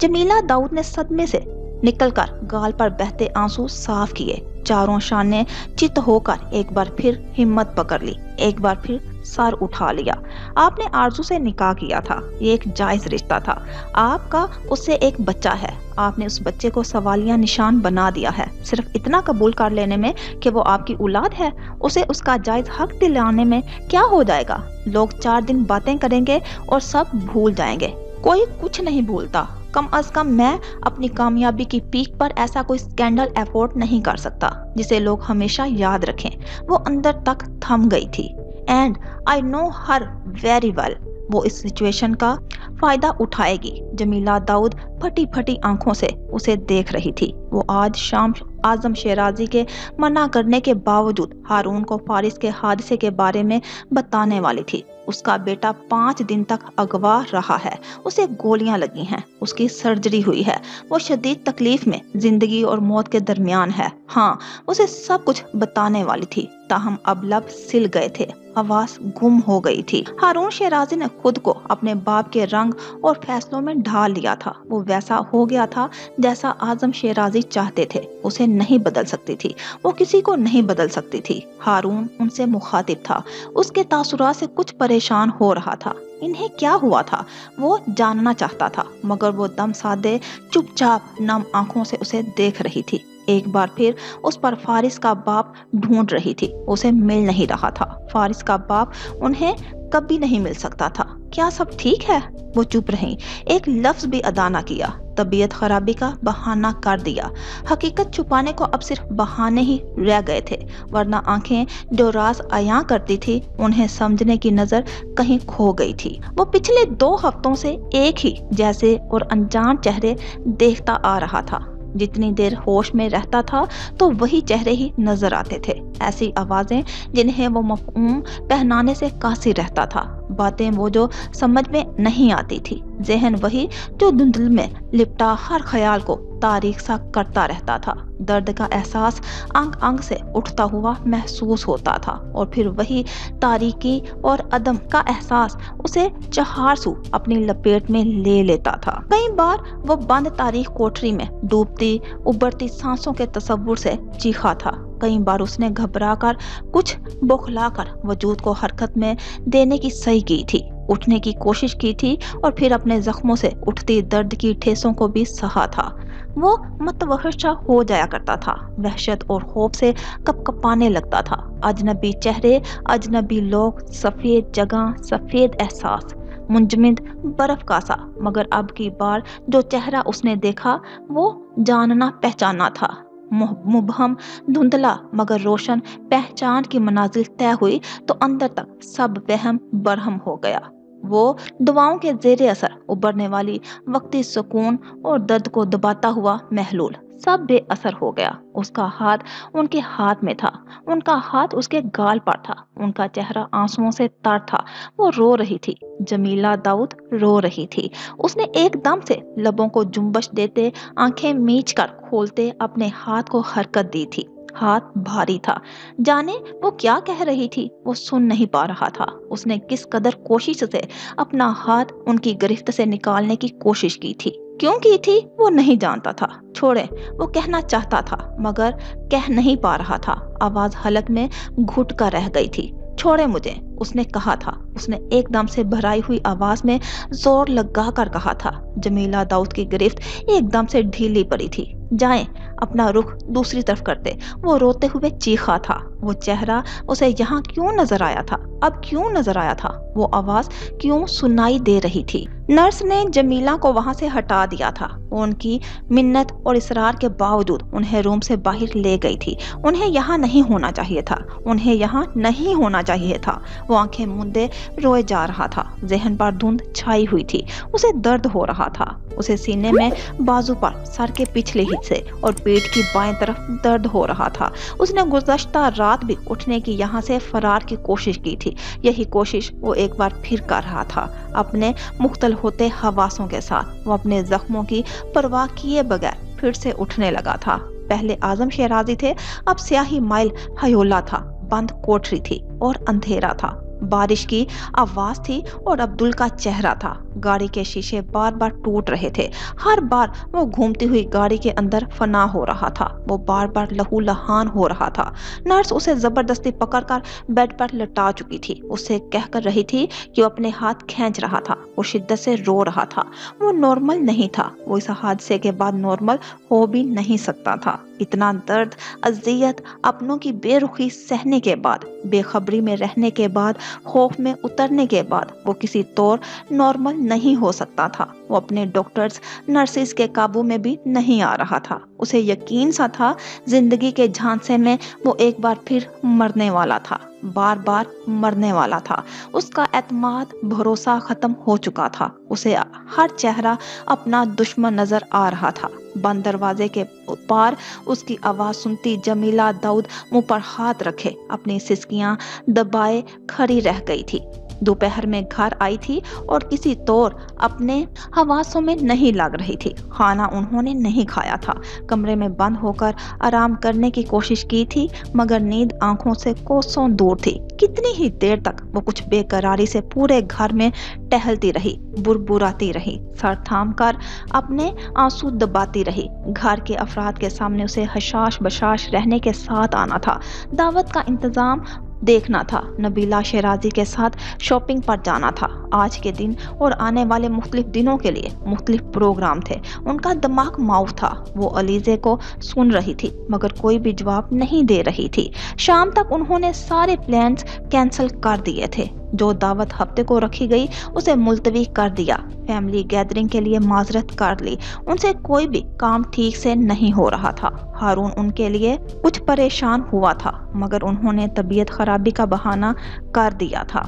Jamila Dawood ने सदमे से निकलकर गाल पर बहते आंसू साफ किए। चारों शाने चित होकर एक बार फिर हिम्मत पकड़ ली, एक बार फिर सर उठा लिया। आपने आरजू से निकाह किया था। ये एक जायज रिश्ता था। आपका उससे एक बच्चा है। आपने उस बच्चे को सवालिया निशान बना दिया है सिर्फ इतना कबूल कर लेने में कि वो आपकी औलाद है। उसे उसका जायज हक दिलाने में क्या हो जाएगा? लोग 4 दिन बातें करेंगे और सब भूल जाएंगे। कोई कुछ नहीं भूलता। कम अज कम मैं अपनी कामयाबी की पीक पर ऐसा कोई स्कैंडल अफोर्ड नहीं कर सकता जिसे लोग हमेशा याद रखें। वो अंदर तक थम गई थी। And I know her very well. वो इस सिचुएशन का फायदा उठाएगी। जमीला दाऊद फटी फटी आंखों से उसे देख रही थी। वो आज शाम आजम शेराजी के मना करने के बावजूद हारून को फारिस के हादसे के बारे में बताने वाली थी। उसका बेटा 5 दिन तक अगवा रहा है। उसे गोलियां लगी हैं। उसकी सर्जरी हुई है। वो शदीद तकलीफ में जिंदगी और मौत के दरमियान है। हाँ, उसे सब कुछ बताने वाली थी, ताहम अब लब सिल गए थे। आवाज गुम हो गई थी। हारून शेराजी ने खुद को अपने बाप के रंग और फैसलों में ढाल लिया था। वो वैसा हो गया था जैसा आजम शेराजी चाहते थे। उसे नहीं बदल सकती थी। वो किसी को नहीं बदल सकती थी। हारून उनसे मुखातिब था। उसके तासुरात से कुछ परेशान हो रहा था। इन्हें क्या हुआ था वो जानना चाहता था, मगर वो दम साधे चुपचाप नम आंखों से उसे देख रही थी। एक बार फिर उस पर फारिस का बाप ढूंढ रही थी। उसे मिल नहीं रहा था। फारिस का बाप उन्हें कभी नहीं मिल सकता था। क्या सब ठीक है? वो चुप रही, एक लफ्ज भी अदा न किया। तबीयत खराबी का बहाना कर दिया। हकीकत छुपाने को अब सिर्फ बहाने ही रह गए थे, वरना आंखें जो राज अयां करती थी उन्हें समझने की नजर कहीं खो गई थी। वो पिछले 2 हफ्तों से एक ही जैसे और अनजान चेहरे देखता आ रहा था। जितनी देर होश में रहता था तो वही चेहरे ही नजर आते थे। ऐसी आवाजें जिन्हें वो मफहूम पहनाने से कासी रहता था। बातें वो जो समझ में नहीं आती थी। ज़हन वही जो धुंधल में लिपटा हर ख्याल को तारीख सा करता रहता था। दर्द का एहसास अंग अंग से उठता हुआ महसूस होता था और फिर वही तारीकी और अदम का एहसास उसे चहारसू अपनी लपेट में ले लेता था। कई बार वो बंद तारीख कोठरी में डूबती उबरती सांसों के तस्वुर से चीखा था। कई बार उसने घबरा कर कुछ बौखलाकर वजूद को हरकत में देने की सही की थी, उठने की कोशिश की थी और फिर अपने जख्मों से उठती दर्द की ठेसों को भी सहा था। वो मतवहशा हो जाया करता था। वहशत और खौफ से कपकपाने लगता था। अजनबी चेहरे, अजनबी लोग, सफेद जगह, सफेद एहसास। मुंजमद बर्फ का सा। मगर अब की बार जो चेहरा उसने देखा वो जानना पहचाना था। मुबहम, धुंधला मगर रोशन। पहचान की मनाजिल तय हुई तो अंदर तक सब वहम बरहम हो गया। वो दवाओं के जेरे असर उबरने वाली वक्ती सुकून और दर्द को दबाता हुआ महलूल सब बेअसर हो गया। उसका हाथ उनके हाथ में था, उनका हाथ उसके गाल पर था, उनका चेहरा आंसुओं से तर था। वो रो रही थी, जमीला दाऊद रो रही थी। उसने एकदम से लबों को जुम्बश देते, आंखें मीच कर खोलते अपने हाथ को हरकत दी थी। हाथ भारी था। जाने वो क्या कह रही थी, वो सुन नहीं पा रहा था। उसने किस कदर कोशिश से अपना हाथ उनकी गिरफ्त से निकालने की कोशिश की थी, क्यों की थी वो नहीं जानता था। छोड़े, वो कहना चाहता था मगर कह नहीं पा रहा था। आवाज हलक में घुट कर रह गई थी। छोड़े मुझे, उसने कहा था। उसने एकदम से भराई हुई आवाज में जोर लगा कर कहा था। जमीला दाऊद की गिरफ्त एकदम से ढीली पड़ी थी। जाएं, अपना रुख दूसरी तरफ करते वो रोते हुए चीखा था। वो चेहरा उसे यहाँ क्यों नजर आया था, अब क्यों नजर आया था, वो आवाज क्यों सुनाई दे रही थी। नर्स ने जमीला को वहां से हटा दिया था। वो उनकी मिन्नत और इसरार के बावजूद उन्हें रूम से बाहर ले गई थी। उन्हें यहाँ नहीं होना चाहिए था, उन्हें यहाँ नहीं होना चाहिए था। वो आंखें मूंदे रोए जा रहा था। जहन पर धुंध छाई हुई थी। उसे दर्द हो रहा था। उसे सीने में, बाजू पर, सर के पिछले हिस्से और पेट की बाएं तरफ दर्द हो रहा था। उसने गुज़श्ता रात भी उठने की यहाँ से फरार की कोशिश की थी। यही कोशिश वो एक बार फिर कर रहा था, अपने मुख्तल होते हवासों के साथ। वो अपने जख्मों की परवाह किए बगैर फिर से उठने लगा था। पहले आजम शेराजी थे, अब स्याही माइल हयोला था। बंद कोठरी थी और अंधेरा था। बारिश की आवाज थी और अब्दुल का चेहरा था। गाड़ी के शीशे बार बार टूट रहे थे। हर बार वो घूमती हुई गाड़ी के अंदर फना हो रहा था। वो बार बार लहू लहान हो रहा था। नर्स उसे जबरदस्ती पकड़कर बेड पर लटा चुकी थी। उसे कहकर रही थी कि वो अपने हाथ खींच रहा था। वो शिद्दत से रो रहा था। वो नॉर्मल नहीं था। वो इस हादसे के बाद नॉर्मल हो भी नहीं सकता था। इतना दर्द, अजियत, अपनों की बेरुखी सहने के बाद, बेखबरी में रहने के बाद, खौफ में उतरने के बाद वो किसी तौर नॉर्मल नहीं हो सकता था। वो अपने डॉक्टर्स, नर्सिस के काबू में भी नहीं आ रहा था। उसे यकीन सा था जिंदगी के झांसे में वो एक बार फिर मरने वाला था, बार बार मरने वाला था। उसका एतमाद, भरोसा खत्म हो चुका था। उसे हर चेहरा अपना दुश्मन नजर आ रहा था। बंद दरवाजे के पार उसकी आवाज सुनती जमीला दाऊद मुंह पर हाथ रखे अपनी सिसकियां दबाए खड़ी रह गई थी। दोपहर में घर आई थी और किसी तौर अपने हवासों में नहीं लग रही थी। खाना उन्होंने नहीं खाया था। कमरे में बंद होकर आराम करने की कोशिश की थी मगर नींद आंखों से कोसों दूर थी। कितनी ही देर तक वो कुछ बेकरारी से पूरे घर में टहलती रही, बुरबुराती रही, सर थाम कर अपने आंसू दबाती रही। घर के अफराद के सामने उसे हशाश बशाश रहने के साथ आना था। दावत का इंतजाम देखना था। नबीला शेराजी के साथ शॉपिंग पर जाना था। आज के दिन और आने वाले मुख्तलिफ दिनों के लिए मुख्तलिफ प्रोग्राम थे। उनका दिमाग माउथ था। वो अलीजे को सुन रही थी मगर कोई भी जवाब नहीं दे रही थी। शाम तक उन्होंने सारे प्लान्स कैंसिल कर दिए थे। जो दावत हफ्ते को रखी गई उसे मुलतवी कर दिया। फैमिली गैदरिंग के लिए माजरत कर ली। उनसे कोई भी काम ठीक से नहीं हो रहा था। हारून उनके लिए कुछ परेशान हुआ था मगर उन्होंने तबीयत खराबी का बहाना कर दिया था।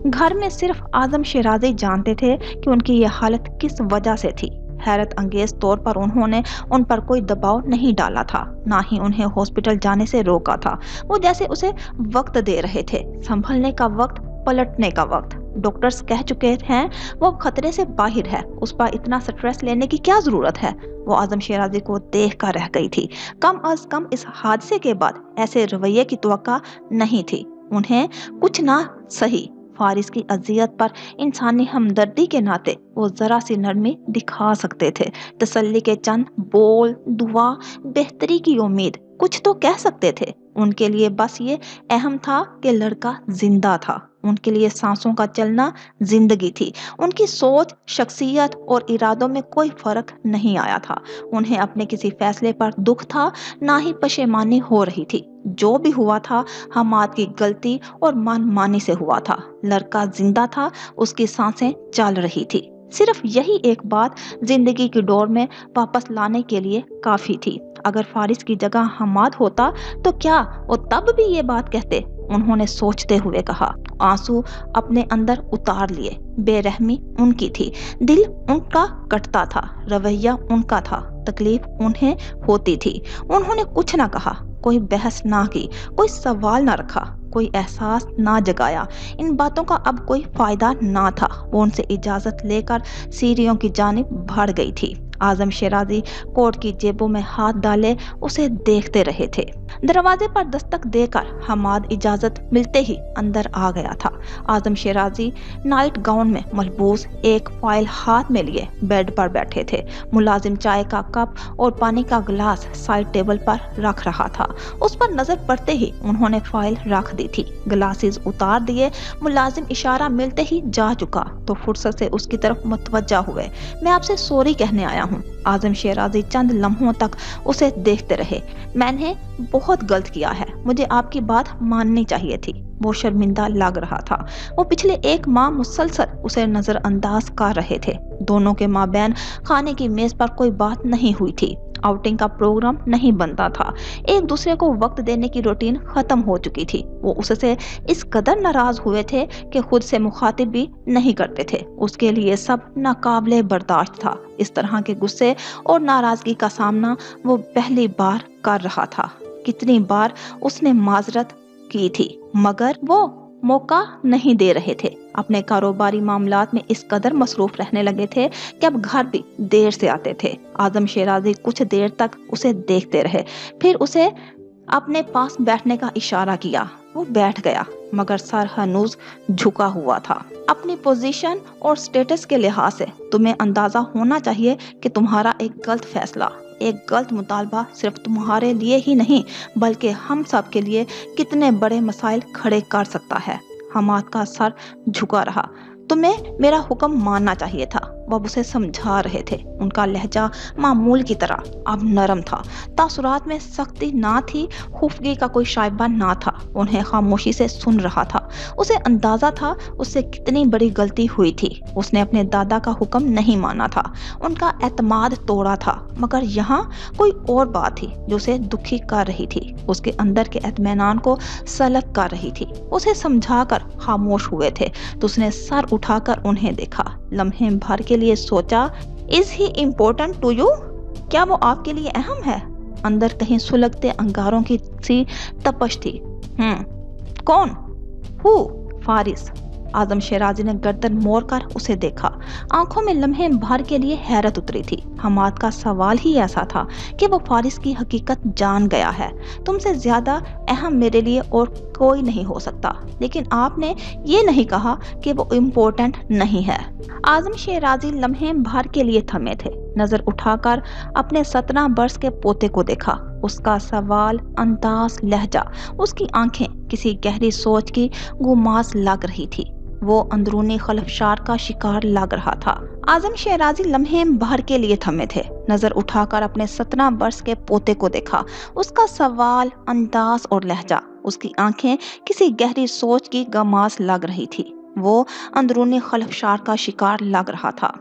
घर में सिर्फ आजम शेराजी जानते थे कि उनकी ये हालत किस वजह से थी। हैरत अंगेज तौर पर उन्होंने उन पर कोई दबाव नहीं डाला था, ना ही उन्हें हॉस्पिटल जाने से रोका था। वो जैसे उसे वक्त दे रहे थे, संभलने का वक्त, पलटने का वक्त। डॉक्टर्स कह चुके हैं वो खतरे से बाहर है, उस पर इतना स्ट्रेस लेने की क्या जरूरत है। वो आजम शेराजी को देख कर रह गई थी। कम अज कम इस हादसे के बाद ऐसे रवैये की तवक्का नहीं थी। उन्हें कुछ ना सही फारिस की अजियत पर इंसानी हमदर्दी के नाते वो जरा सी नरमी दिखा सकते थे। तसल्ली के चंद बोल, दुआ, बेहतरी की उम्मीद कुछ तो कह सकते थे। उनके लिए बस ये अहम था कि लड़का जिंदा था। उनके लिए सांसों का चलना जिंदगी थी। उनकी सोच, शख्सियत और इरादों में कोई फर्क नहीं आया था। उन्हें अपने किसी फैसले पर दुख था, ना ही पशेमानी हो रही थी। जो भी हुआ था हमाद की गलती और मनमानी से हुआ था। लड़का जिंदा था, उसकी सांसें चल रही थी। सिर्फ यही एक बात जिंदगी की डोर में वापस लाने के लिए काफी थी। अगर फारिस की जगह हमाद होता तो क्या वो तब भी ये बात कहते? उन्होंने सोचते हुए कहा। आंसू अपने अंदर उतार लिए। बेरहमी उनकी थी, दिल उनका कटता था, रवैया उनका था, तकलीफ उन्हें होती थी। उन्होंने कुछ ना कहा, कोई बहस ना की, कोई सवाल ना रखा, कोई एहसास ना जगाया। इन बातों का अब कोई फायदा ना था। वो उनसे इजाजत लेकर सीढ़ियों की जानिब बढ़ गई थी। आजम शेराजी कोट की जेबों में हाथ डाले उसे देखते रहे थे। दरवाजे पर दस्तक देकर हमाद इजाजत मिलते ही अंदर आ गया था। आजम शेराजी नाइट गाउन में मलबूस, एक फाइल हाथ में लिए बेड पर बैठे थे। मुलाजिम चाय का कप और पानी का गिलास साइड टेबल पर रख रहा था। उस पर नजर पड़ते ही उन्होंने फाइल रख दी थी, ग्लासेस उतार दिए। मुलाजिम इशारा मिलते ही जा चुका तो फुर्सत से उसकी तरफ मुतवज्जा हुए। मैं आपसे सॉरी कहने आया हूँ। आजम शेराजी चंद लम्हों तक उसे देखते रहे। मैंने बहुत गलत किया है, मुझे आपकी बात माननी चाहिए थी। वो शर्मिंदा लग रहा था। वो पिछले एक माह मुसलसल उसे नजरअंदाज कर रहे थे। दोनों के माबैन खाने की मेज पर कोई बात नहीं हुई थी, आउटिंग का प्रोग्राम नहीं बनता था, एक दूसरे को वक्त देने की रूटीन खत्म हो चुकी थी। वो उससे इस कदर नाराज हुए थे कि खुद से मुखातिब भी नहीं करते थे। उसके लिए सब नाकाबिले बर्दाश्त था। इस तरह के गुस्से और नाराजगी का सामना वो पहली बार कर रहा था। कितनी बार उसने माजरत की थी, मगर वो मौका नहीं दे रहे थे। अपने कारोबारी मामलात में इस कदर मसरूफ रहने लगे थे कि अब घर भी देर से आते थे। आजम शेराजी कुछ देर तक उसे देखते रहे, फिर उसे अपने पास बैठने का इशारा किया। वो बैठ गया, मगर सर हनूज झुका हुआ था। अपनी पोजीशन और स्टेटस के लिहाज से तुम्हें अंदाजा होना चाहिए कि तुम्हारा एक गलत फैसला, एक गलत मुतालबा सिर्फ तुम्हारे लिए ही नहीं बल्कि हम सब के लिए कितने बड़े मसाइल खड़े कर सकता है। हमाद का सर झुका रहा। तुम्हें मेरा हुक्म मानना चाहिए था, वो उसे समझा रहे थे। उनका लहजा मामूल की तरह अब नरम था। तासुरात में सख्ती ना थी, खुफगी का कोई शाइबा ना था। उन्हें खामोशी से सुन रहा था। उसे अंदाजा था उससे कितनी बड़ी गलती हुई थी। उसने अपने दादा का हुक्म नहीं माना था, उनका एतमाद तोड़ा था। मगर यहाँ कोई और बात थी जो उसे दुखी कर रही थी, उसके अंदर के इत्मीनान को सलब कर रही थी। उसे समझाकर खामोश हुए थे तो उसने सर उठाकर उन्हें देखा। लम्हे भर के लिए सोचा, is he important to you? क्या वो आपके लिए अहम है? अंदर कहीं सुलगते अंगारों की सी तपश थी। कौन? हु? फारिस। आजम शेराजी ने गर्दन मोड़ कर उसे देखा। आंखों में लम्हे भर के लिए हैरत उतरी थी। हमाद का सवाल ही ऐसा था कि वो फारिस की हकीकत जान गया है। तुमसे ज्यादा अहम मेरे लिए और कोई नहीं हो सकता, लेकिन आपने ये नहीं कहा कि वो इम्पोर्टेंट नहीं है। आजम शेराजी लम्हे भर के लिए थमे थे। नजर उठाकर अपने 17 वर्ष के पोते को देखा। उसका सवाल, अंदाज, लहजा, उसकी आंखें किसी गहरी सोच की गुमास लग रही थी। वो अंदरूनी खलफशार का शिकार लग रहा था। आजम शेराजी लम्हे भर के लिए थमे थे। नजर उठाकर अपने 17 वर्ष के पोते को देखा। उसका सवाल, अंदाज और लहजा, उसकी आंखें किसी गहरी सोच की गमास लग रही थी। वो अंदरूनी खलफशार का शिकार लग रहा था।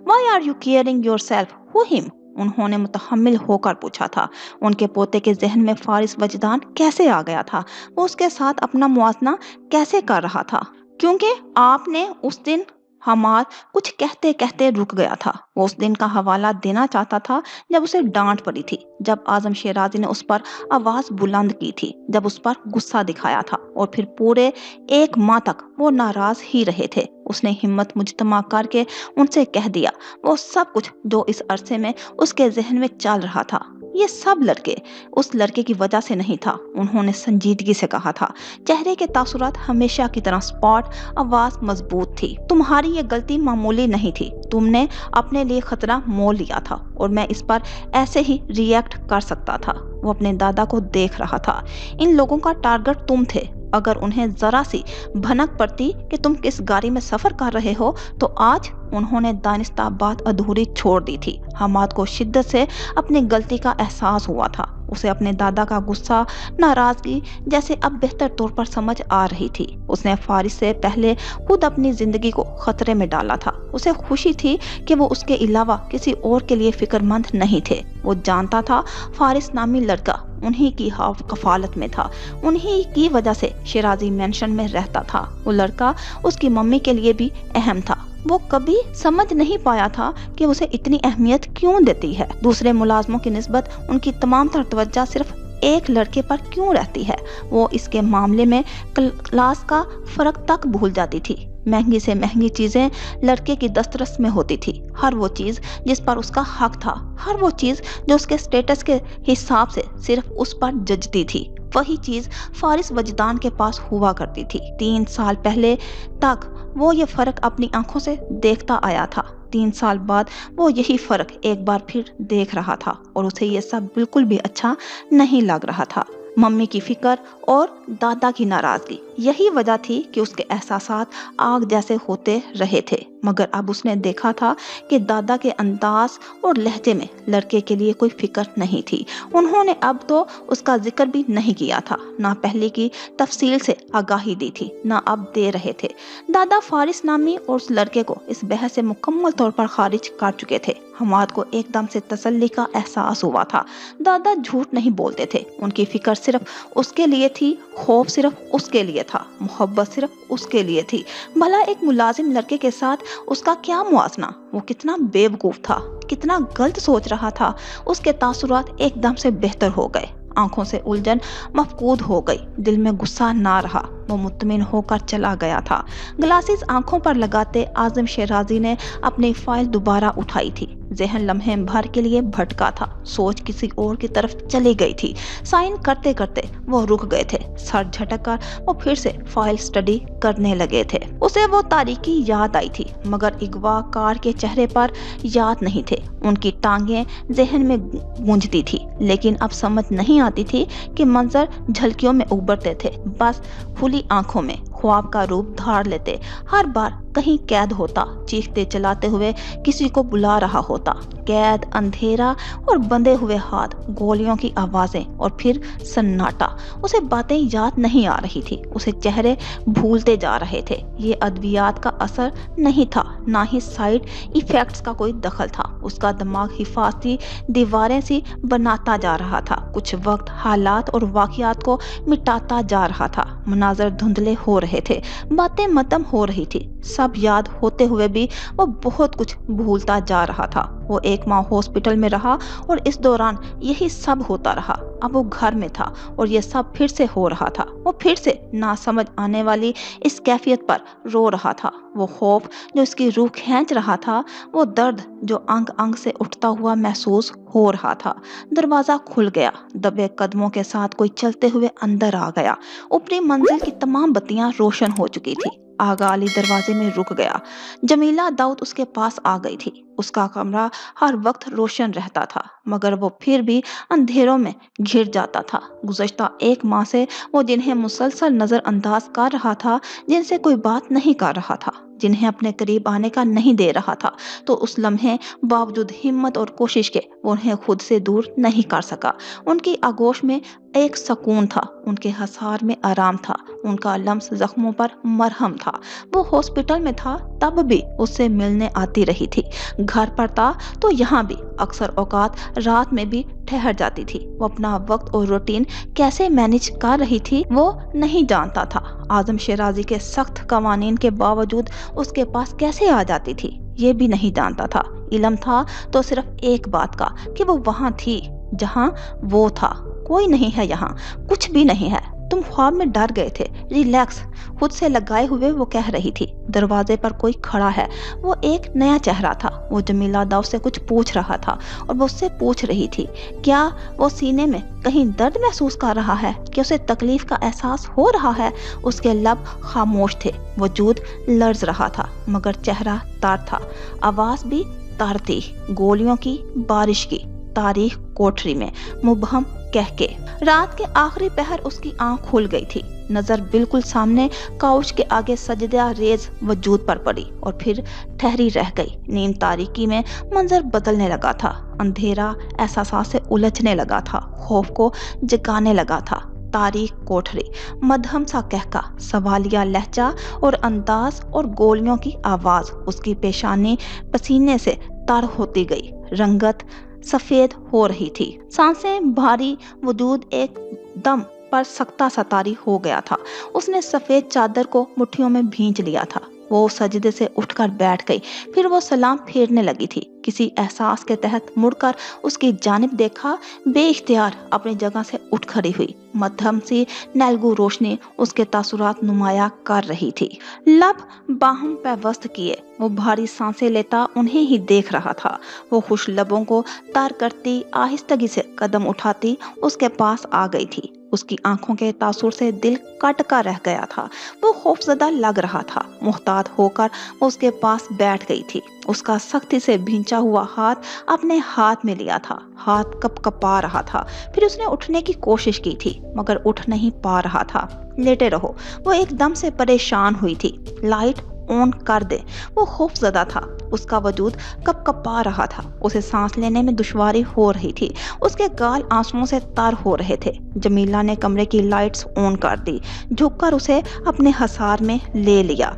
Why are you caring yourself? Who him? उन्होंने मुतहम्मिल होकर पूछा था। उनके पोते के जहन में फारिस वजदान कैसे आ गया था? वो उसके साथ अपना मुआजना कैसे कर रहा था? क्योंकि आपने उस दिन, हमाद कुछ कहते कहते रुक गया था। वो उस दिन का हवाला देना चाहता था जब उसे डांट पड़ी थी, जब आजम शेराजी ने उस पर आवाज बुलंद की थी, जब उस पर गुस्सा दिखाया था। और फिर पूरे एक माह तक वो नाराज ही रहे थे। उसने हिम्मत मुजतमा करके उनसे कह दिया वो सब कुछ जो इस अरसे में उसके जहन में चल रहा था। ये सब लड़के उस लड़के की वजह से नहीं था। उन्होंने संजीदगी से कहा था, चेहरे के तासुरात हमेशा की तरह स्पॉट, आवाज मजबूत थी। तुम्हारी ये गलती मामूली नहीं थी। तुमने अपने लिए खतरा मोल लिया था और मैं इस पर ऐसे ही रिएक्ट कर सकता था। वो अपने दादा को देख रहा था। इन लोगों का टारगेट तुम थे। अगर उन्हें जरा सी भनक पड़ती कि तुम किस गाड़ी में सफर कर रहे हो तो आज उन्होंने दानिस्ता बात अधूरी छोड़ दी थी। हमाद को शिद्दत से अपनी गलती का एहसास हुआ था। उसे अपने दादा का गुस्सा, नाराजगी जैसे अब बेहतर तौर पर समझ आ रही थी। उसने फारिस से पहले खुद अपनी जिंदगी को खतरे में डाला था। उसे खुशी थी कि वो उसके अलावा किसी और के लिए फिक्रमंद नहीं थे। वो जानता था फारिस नामी लड़का उन्हीं की कफालत में था, उन्हीं की वजह से शिराजी मेंशन में रहता था। वो लड़का उसकी मम्मी के लिए भी अहम था। वो कभी समझ नहीं पाया था कि उसे इतनी अहमियत क्यों देती है। दूसरे मुलाजमों की निस्बत उनकी तमाम तर तवज्जो सिर्फ एक लड़के पर क्यों रहती है। वो इसके मामले में क्लास का फर्क तक भूल जाती थी। महंगी से महंगी चीजें लड़के की दस्तरस में होती थी। हर वो चीज जिस पर उसका हक था, हर वो चीज जो उसके स्टेटस के हिसाब से सिर्फ उस पर जचती थी, वही चीज फारिस वजदान के पास हुआ करती थी। 3 साल पहले तक वो ये फर्क अपनी आंखों से देखता आया था। 3 साल बाद वो यही फर्क एक बार फिर देख रहा था और उसे ये सब बिल्कुल भी अच्छा नहीं लग रहा था। मम्मी की फिक्र और दादा की नाराजगी, यही वजह थी कि उसके एहसासात आग जैसे होते रहे थे। मगर अब उसने देखा था कि दादा के अंदाज और लहजे में लड़के के लिए कोई फिक्र नहीं थी। उन्होंने अब तो उसका जिक्र भी नहीं किया था, ना पहले की तफसील से आगाही दी थी, ना अब दे रहे थे। दादा फारिस नामी और उस लड़के को इस बहस से मुकम्मल तौर पर खारिज कर चुके थे। हमाद को एकदम से तसल्ली का एहसास हुआ था। दादा झूठ नहीं बोलते थे। उनकी फिक्र सिर्फ उसके लिए थी, खौफ सिर्फ उसके लिए था, मोहब्बत सिर्फ उसके लिए थी। भला एक मुलाजिम लड़के के साथ उसका क्या मुआसना। वो कितना बेवकूफ था, कितना गलत सोच रहा था। उसके तासुरात एकदम से बेहतर हो गए। आंखों से उलझन मफकूद हो गई, दिल में गुस्सा ना रहा। वो मुतमिन होकर चला गया था। ग्लासेस आंखों पर लगाते आजम शिराजी ने अपनी फाइल दोबारा उठाई थी। जहन लम्हे भर के लिए भटका था। सोच किसी और की तरफ चली गई थी। साइन करते करते वो रुक गए थे। सर झटक कर वो फिर से फाइल स्टडी करने लगे थे। उसे वो तारीकी याद आई थी, मगर अगवा कार के चेहरे पर याद नहीं थे। उनकी टांगें जहन में गूंजती थी, लेकिन अब समझ नहीं आती थी कि मंजर झलकियों में उभरते थे। बस खुली आंखों में ख्वाब का रूप धार लेते। हर बार कहीं कैद होता, चीखते चलाते हुए किसी को बुला रहा होता। कैद, अंधेरा और बंधे हुए हाथ, गोलियों की आवाजें और फिर सन्नाटा। उसे बातें याद नहीं आ रही थी, उसे चेहरे भूलते जा रहे थे। ये अद्वियात का असर नहीं था, ना ही साइड इफेक्ट्स का कोई दखल था। उसका दिमाग हिफाजती दीवारें सी बनाता जा रहा था। कुछ वक्त हालात और वाकयात को मिटाता जा रहा था। मनाजर धुंधले हो रहे थे, बातें मद्दम हो रही थी। सब याद होते हुए भी वो बहुत कुछ भूलता जा रहा था। वो 1 माह हॉस्पिटल में रहा और इस दौरान यही सब होता रहा। अब वो घर में था और ये सब फिर से हो रहा था। वो फिर से ना समझ आने वाली इस कैफियत पर रो रहा था। वो खौफ जो इसकी रूह खींच रहा था, वो दर्द जो अंग अंग से उठता हुआ महसूस हो रहा था। दरवाजा खुल गया। दबे कदमों के साथ कोई चलते हुए अंदर आ गया। ऊपरी मंजिल की तमाम बत्तियां रोशन हो चुकी थी। आगा अली दरवाजे में रुक गया। जमीला दाऊद उसके पास आ गई थी। उसका कमरा हर वक्त रोशन रहता था, मगर वो फिर भी अंधेरों में घिर जाता था। गुज़श्ता 1 माह से वो जिन्हें मुसलसल नजरअंदाज कर रहा था, जिनसे कोई बात नहीं कर रहा था, जिन्हें अपने करीब आने का नहीं दे रहा था, तो उस लम्हे बावजूद हिम्मत और कोशिश के वो उन्हें खुद से दूर नहीं कर सका। उनकी आगोश में एक सुकून था, उनके हसार में आराम था, उनका लम्स जख्मों पर मरहम था। वो हॉस्पिटल में था तब भी उससे मिलने आती रही थी। घर पर था तो यहाँ भी अक्सर औकात रात में भी ठहर जाती थी। वो अपना वक्त और रूटीन कैसे मैनेज कर रही थी वो नहीं जानता था। आजम शिराजी के सख्त कवानीन के बावजूद उसके पास कैसे आ जाती थी ये भी नहीं जानता था। इल्म था तो सिर्फ एक बात का कि वो वहाँ थी जहाँ वो था। कोई नहीं है यहाँ, कुछ भी नहीं है। तुम ख्वाब में डर गए थे, रिलैक्स, खुद से लगाए हुए वो कह रही थी। दरवाजे पर कोई खड़ा है। वो एक नया चेहरा था। वो जमीला दाऊद से कुछ पूछ रहा था और वो उससे पूछ रही थी। क्या वो सीने में कहीं दर्द महसूस कर रहा है? क्या उसे तकलीफ का एहसास हो रहा है? उसके लब खामोश थे, वजूद लर्ज रहा था, मगर चेहरा तार था। आवाज भी तार थी। गोलियों की बारिश की तारीख कोठरी में मुबहम کہہ کے۔ رات کے آخری پہر اس کی آنکھ کھل گئی تھی، نظر بالکل سامنے کاؤچ کے آگے سجدہ ریز وجود پر پڑی اور پھر ٹھہری رہ گئی۔ نیند تاریکی میں منظر بدلنے لگا تھا، اندھیرا احساسات سے الجھنے لگا تھا، خوف کو جگانے لگا تھا۔ تاریک کوٹھری، مدھم سا کہکا، سوالیہ لہجہ اور انداز اور گولیوں کی آواز۔ اس کی پیشانی پسینے سے تر ہوتی گئی، رنگت سفید ہو رہی تھی، سانسیں بھاری، وجود ایک دم پر سکتہ ستاری ہو گیا تھا۔ اس نے سفید چادر کو مٹھیوں میں بھینچ لیا تھا۔ وہ سجدے سے اٹھ کر بیٹھ گئی، پھر وہ سلام پھیرنے لگی تھی۔ کسی احساس کے تحت مڑ کر اس کی جانب دیکھا، بے اختیار اپنی جگہ سے اٹھ کھڑی ہوئی۔ مدھم سی نیلگو روشنی اس کے تاثرات نمایاں کر رہی تھی۔ لب باہم پیوست کیے، وہ بھاری سانسیں لیتا انہیں ہی دیکھ رہا تھا۔ وہ خوش لبوں کو تار کرتی آہستگی سے قدم اٹھاتی اس کے پاس آ گئی تھی۔ اس کی آنکھوں کے تاثر سے دل کٹ کر رہ گیا تھا، وہ خوفزدہ لگ رہا تھا۔ محتاط ہو کر وہ اس کے پاس بیٹھ گئی تھی۔ اس کا سختی سے بھینچا ہوا ہاتھ اپنے ہاتھ میں لیا تھا، ہاتھ کپ کپا رہا تھا۔ پھر اس نے اٹھنے کی کوشش کی تھی مگر اٹھ نہیں پا رہا تھا۔ لیٹے رہو، وہ ایک دم سے پریشان ہوئی تھی۔ لائٹ آن کر دے، وہ خوف زدہ تھا، اس کا وجود کپ کپا رہا تھا، اسے سانس لینے میں دشواری ہو رہی تھی، اس کے گال آنسوؤں سے تر ہو رہے تھے۔ جمیلہ نے کمرے کی لائٹس آن کر دی، جھک کر اسے اپنے حصار میں لے لیا۔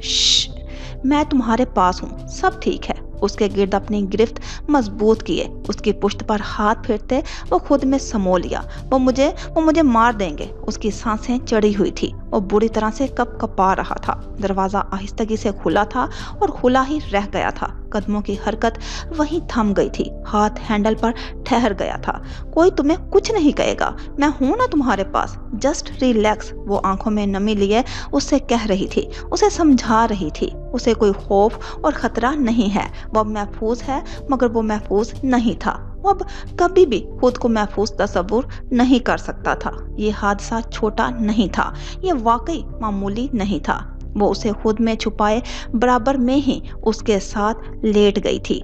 شش، میں تمہارے پاس ہوں، سب ٹھیک ہے۔ اس کے گرد اپنی گرفت مضبوط کیے، اس کی پشت پر ہاتھ پھیرتے وہ خود میں سمو لیا۔ وہ مجھے مار دیں گے۔ اس کی سانسیں چڑھی ہوئی تھی، وہ بری طرح سے کپ کپا رہا تھا۔ دروازہ آہستگی سے کھلا تھا اور کھلا ہی رہ گیا تھا۔ قدموں کی حرکت وہیں تھم گئی تھی، ہاتھ ہینڈل پر ٹھہر گیا تھا۔ کوئی تمہیں کچھ نہیں کہے گا، میں ہوں نا تمہارے پاس، جسٹ ریلیکس، وہ آنکھوں میں نمی لیے اس سے کہہ رہی تھی، اسے سمجھا رہی تھی۔ اسے کوئی خوف اور خطرہ نہیں ہے، وہ اب محفوظ ہے، مگر وہ محفوظ نہیں تھا۔ وہ اب کبھی بھی خود کو محفوظ تصور نہیں کر سکتا تھا۔ یہ حادثہ چھوٹا نہیں تھا، یہ واقعی معمولی نہیں تھا۔ وہ اسے خود میں چھپائے برابر میں ہی اس کے ساتھ لیٹ گئی تھی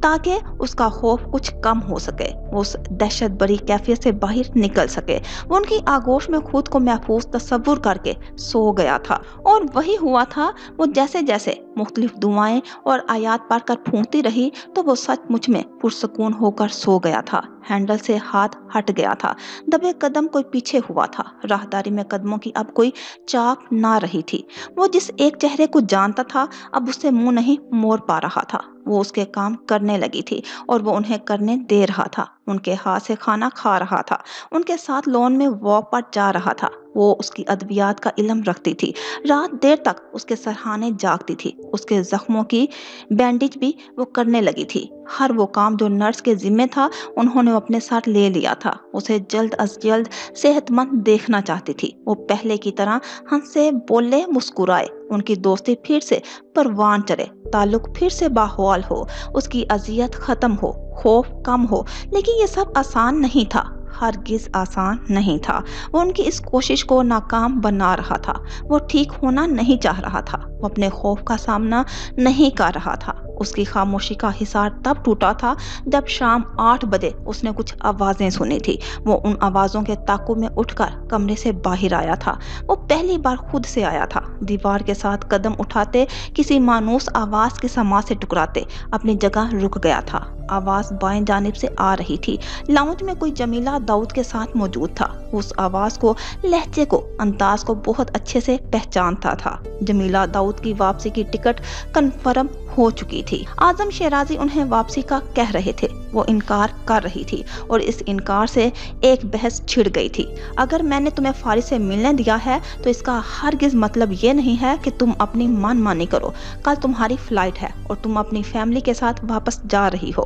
تاکہ اس کا خوف کچھ کم ہو سکے، وہ اس دہشت بری کیفیت سے باہر نکل سکے۔ وہ ان کی آغوش میں خود کو محفوظ تصور کر کے سو گیا تھا، اور وہی ہوا تھا۔ وہ جیسے جیسے مختلف دعائیں اور آیات پڑھ کر پھونکتی رہی تو وہ سچ مچ میں پرسکون ہو کر سو گیا تھا۔ ہینڈل سے ہاتھ ہٹ گیا تھا، دبے قدم کوئی پیچھے ہوا تھا، راہداری میں قدموں کی اب کوئی چاپ نہ رہی تھی۔ وہ جس ایک چہرے کو جانتا تھا اب اس سے منہ نہیں موڑ پا رہا تھا۔ وہ اس کے کام کرنے لگی تھی اور وہ انہیں کرنے دے رہا تھا، ان کے ہاتھ سے کھانا کھا رہا تھا، ان کے ساتھ لون میں واک پر جا رہا تھا۔ وہ اس کی ادویات کا علم رکھتی تھی، رات دیر تک اس کے سرہانے جاگتی تھی، اس کے زخموں کی بینڈیج بھی وہ کرنے لگی تھی۔ ہر وہ کام جو نرس کے ذمہ تھا انہوں نے اپنے ساتھ لے لیا تھا۔ اسے جلد از جلد صحت مند دیکھنا چاہتی تھی۔ وہ پہلے کی طرح ہنسے، بولے، مسکرائے، ان کی دوستی پھر سے پروان چڑھے، تعلق پھر سے باحال ہو، اس کی اذیت ختم ہو، خوف کم ہو۔ لیکن یہ سب آسان نہیں تھا، ہرگز آسان نہیں تھا۔ وہ ان کی اس کوشش کو ناکام بنا رہا تھا۔ وہ ٹھیک ہونا نہیں چاہ رہا تھا، وہ اپنے خوف کا سامنا نہیں کر رہا تھا۔ اس کی خاموشی کا حصار تب ٹوٹا تھا جب شام 8 بجے اس نے کچھ آوازیں سنی تھی۔ وہ ان آوازوں کے تعاقب میں اٹھ کر کمرے سے باہر آیا تھا۔ وہ پہلی بار خود سے آیا تھا، دیوار کے ساتھ قدم اٹھاتے، کسی مانوس آواز کی سماعت سے ٹکراتے اپنی جگہ رک گیا تھا۔ آواز بائیں جانب سے آ رہی تھی، لاؤنج میں کوئی جمیلہ داؤد کے ساتھ موجود تھا۔ اس آواز کو، لہجے کو، انداز کو بہت اچھے سے پہچانتا تھا۔ جمیلہ داؤد کی واپسی کی ٹکٹ کنفرم ہو چکی تھی۔ اعظم شیرازی انہیں واپسی کا کہہ رہے تھے، وہ انکار کر رہی تھی اور اس انکار سے ایک بحث چھڑ گئی تھی۔ اگر میں نے تمہیں فارغ سے ملنے دیا ہے تو اس کا ہرگز مطلب یہ نہیں ہے کہ تم اپنی من مانی کرو۔ کل تمہاری فلائٹ ہے اور تم اپنی فیملی کے ساتھ واپس جا رہی ہو،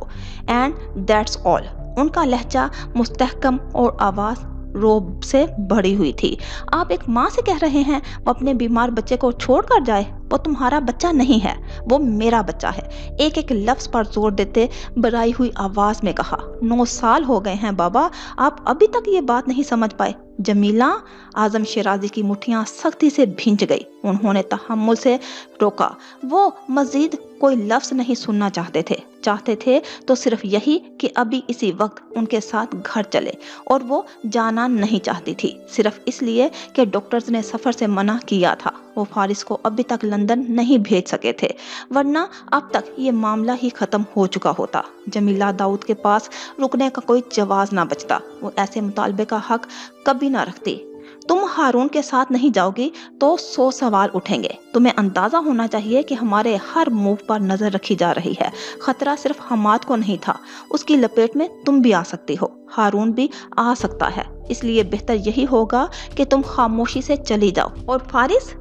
اینڈ دیٹس آل۔ ان کا لہجہ مستحکم اور آواز روب سے بھری ہوئی تھی۔ آپ ایک ماں سے کہہ رہے ہیں وہ اپنے بیمار بچے کو چھوڑ کر جائے؟ वो तुम्हारा बच्चा नहीं है, वो मेरा बच्चा है। एक एक लफ्ज पर जोर देते बराई हुई आवाज में कहा। 9 साल हो गए हैं बाबा, आप अभी तक ये बात नहीं समझ पाए। जमीला, आजम शेराजी की मुट्ठियां सख्ती से भींच गई। उन्होंने तहम्मुल से रोका। वो मजीद कोई लफ्ज नहीं सुनना चाहते थे तो सिर्फ यही कि अभी इसी वक्त उनके साथ घर चले, और वो जाना नहीं चाहती थी सिर्फ इसलिए कि डॉक्टर्स ने सफर से मना किया था। वो फारिस को अभी तक लंदन नहीं भेज सके थे, वरना अब तक ये मामला ही खत्म हो चुका होता। जमीला दाऊद के पास रुकने का कोई जवाब ना बचता। वो ऐसे मुतालबे का हक कभी ना रखती। तुम हारून के साथ नहीं जाओगी तो 100 सवाल उठेंगे। तुम्हें अंदाजा होना चाहिए कि हमारे हर मूव पर नजर रखी जा रही है। खतरा सिर्फ हमाद को नहीं था, उसकी लपेट में तुम भी आ सकती हो, हारून भी आ सकता है। इसलिए बेहतर यही होगा कि तुम खामोशी से चली जाओ। और फारिस,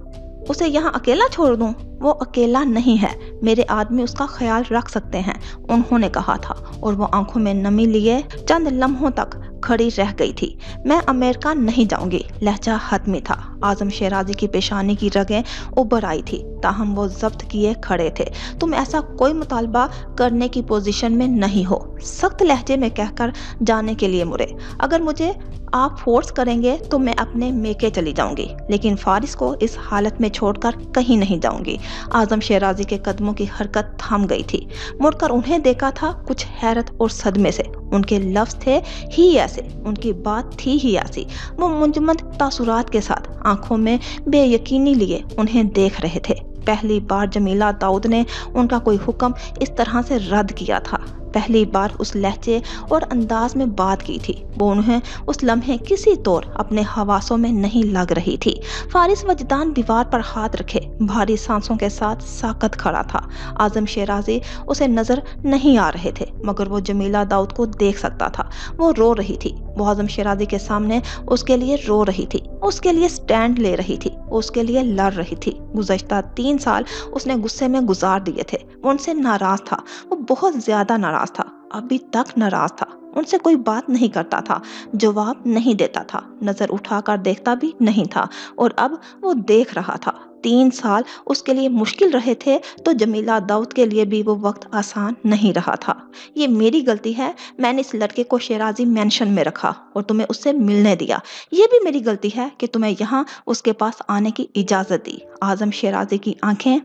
उसे यहाँ अकेला छोड़ दूं? वो अकेला नहीं है, मेरे आदमी उसका ख्याल रख सकते हैं, उन्होंने कहा था, और वो आंखों में नमी लिए चंद लम्हों तक खड़ी रह गई थी। मैं अमेरिका नहीं जाऊंगी, लहजा हतमी था। आजम शेराजी की पेशानी की रगें उबर आई थी, ताहम वो जब्त किए खड़े थे। तुम ऐसा कोई मुतालबा करने की पोजीशन में नहीं हो, सख्त लहजे में कहकर जाने के लिए मुड़े। अगर मुझे आप फोर्स करेंगे तो मैं अपने मेके चली जाऊंगी, लेकिन फारिस को इस हालत में छोड़कर कहीं नहीं जाऊंगी। आजम शेराजी के कदमों की हरकत थम गई थी। मुड़कर उन्हें देखा था कुछ हैरत और सदमे से। उनके लफ्ज थे ही ऐसे, उनकी बात थी ही ऐसी। वो मुंजमद तासुरात के साथ आंखों में बेयकीनी लिए उन्हें देख रहे थे। पहली बार जमीला दाऊद ने उनका कोई हुक्म इस तरह से रद्द किया था। पहली बार उस लहजे और अंदाज में बात की थी। वो उन्हें उस लम्हे किसी तौर अपने हवासों में नहीं लग रही थी। फारिस वजदान दीवार पर हाथ रखे भारी सांसों के साथ साकत खड़ा था। आजम शेराजी उसे नजर नहीं आ रहे थे, मगर वो जमीला दाऊद को देख सकता था। वो रो रही थी। वो आजम शेराजी के सामने उसके लिए रो रही थी, उसके लिए स्टैंड ले रही थी, उसके लिए लड़ रही थी। गुज़श्ता 3 साल उसने गुस्से में गुजार दिए थे। वो उनसे नाराज था, वो बहुत ज्यादा नाराज था, अभी तक नाराज था। उनसे कोई बात नहीं करता था, जवाब नहीं देता था, नजर उठाकर देखता भी नहीं था, और अब वो देख रहा था। 3 साल उसके लिए मुश्किल रहे थे तो जमीला दाऊद के लिए भी वो वक्त आसान नहीं रहा था। ये मेरी गलती है, मैंने इस लड़के को शेराजी मेंशन में रखा और तुम्हें उससे मिलने दिया। ये भी मेरी गलती है कि तुम्हें यहाँ उसके पास आने की इजाजत दी। आजम शेराजी की आंखें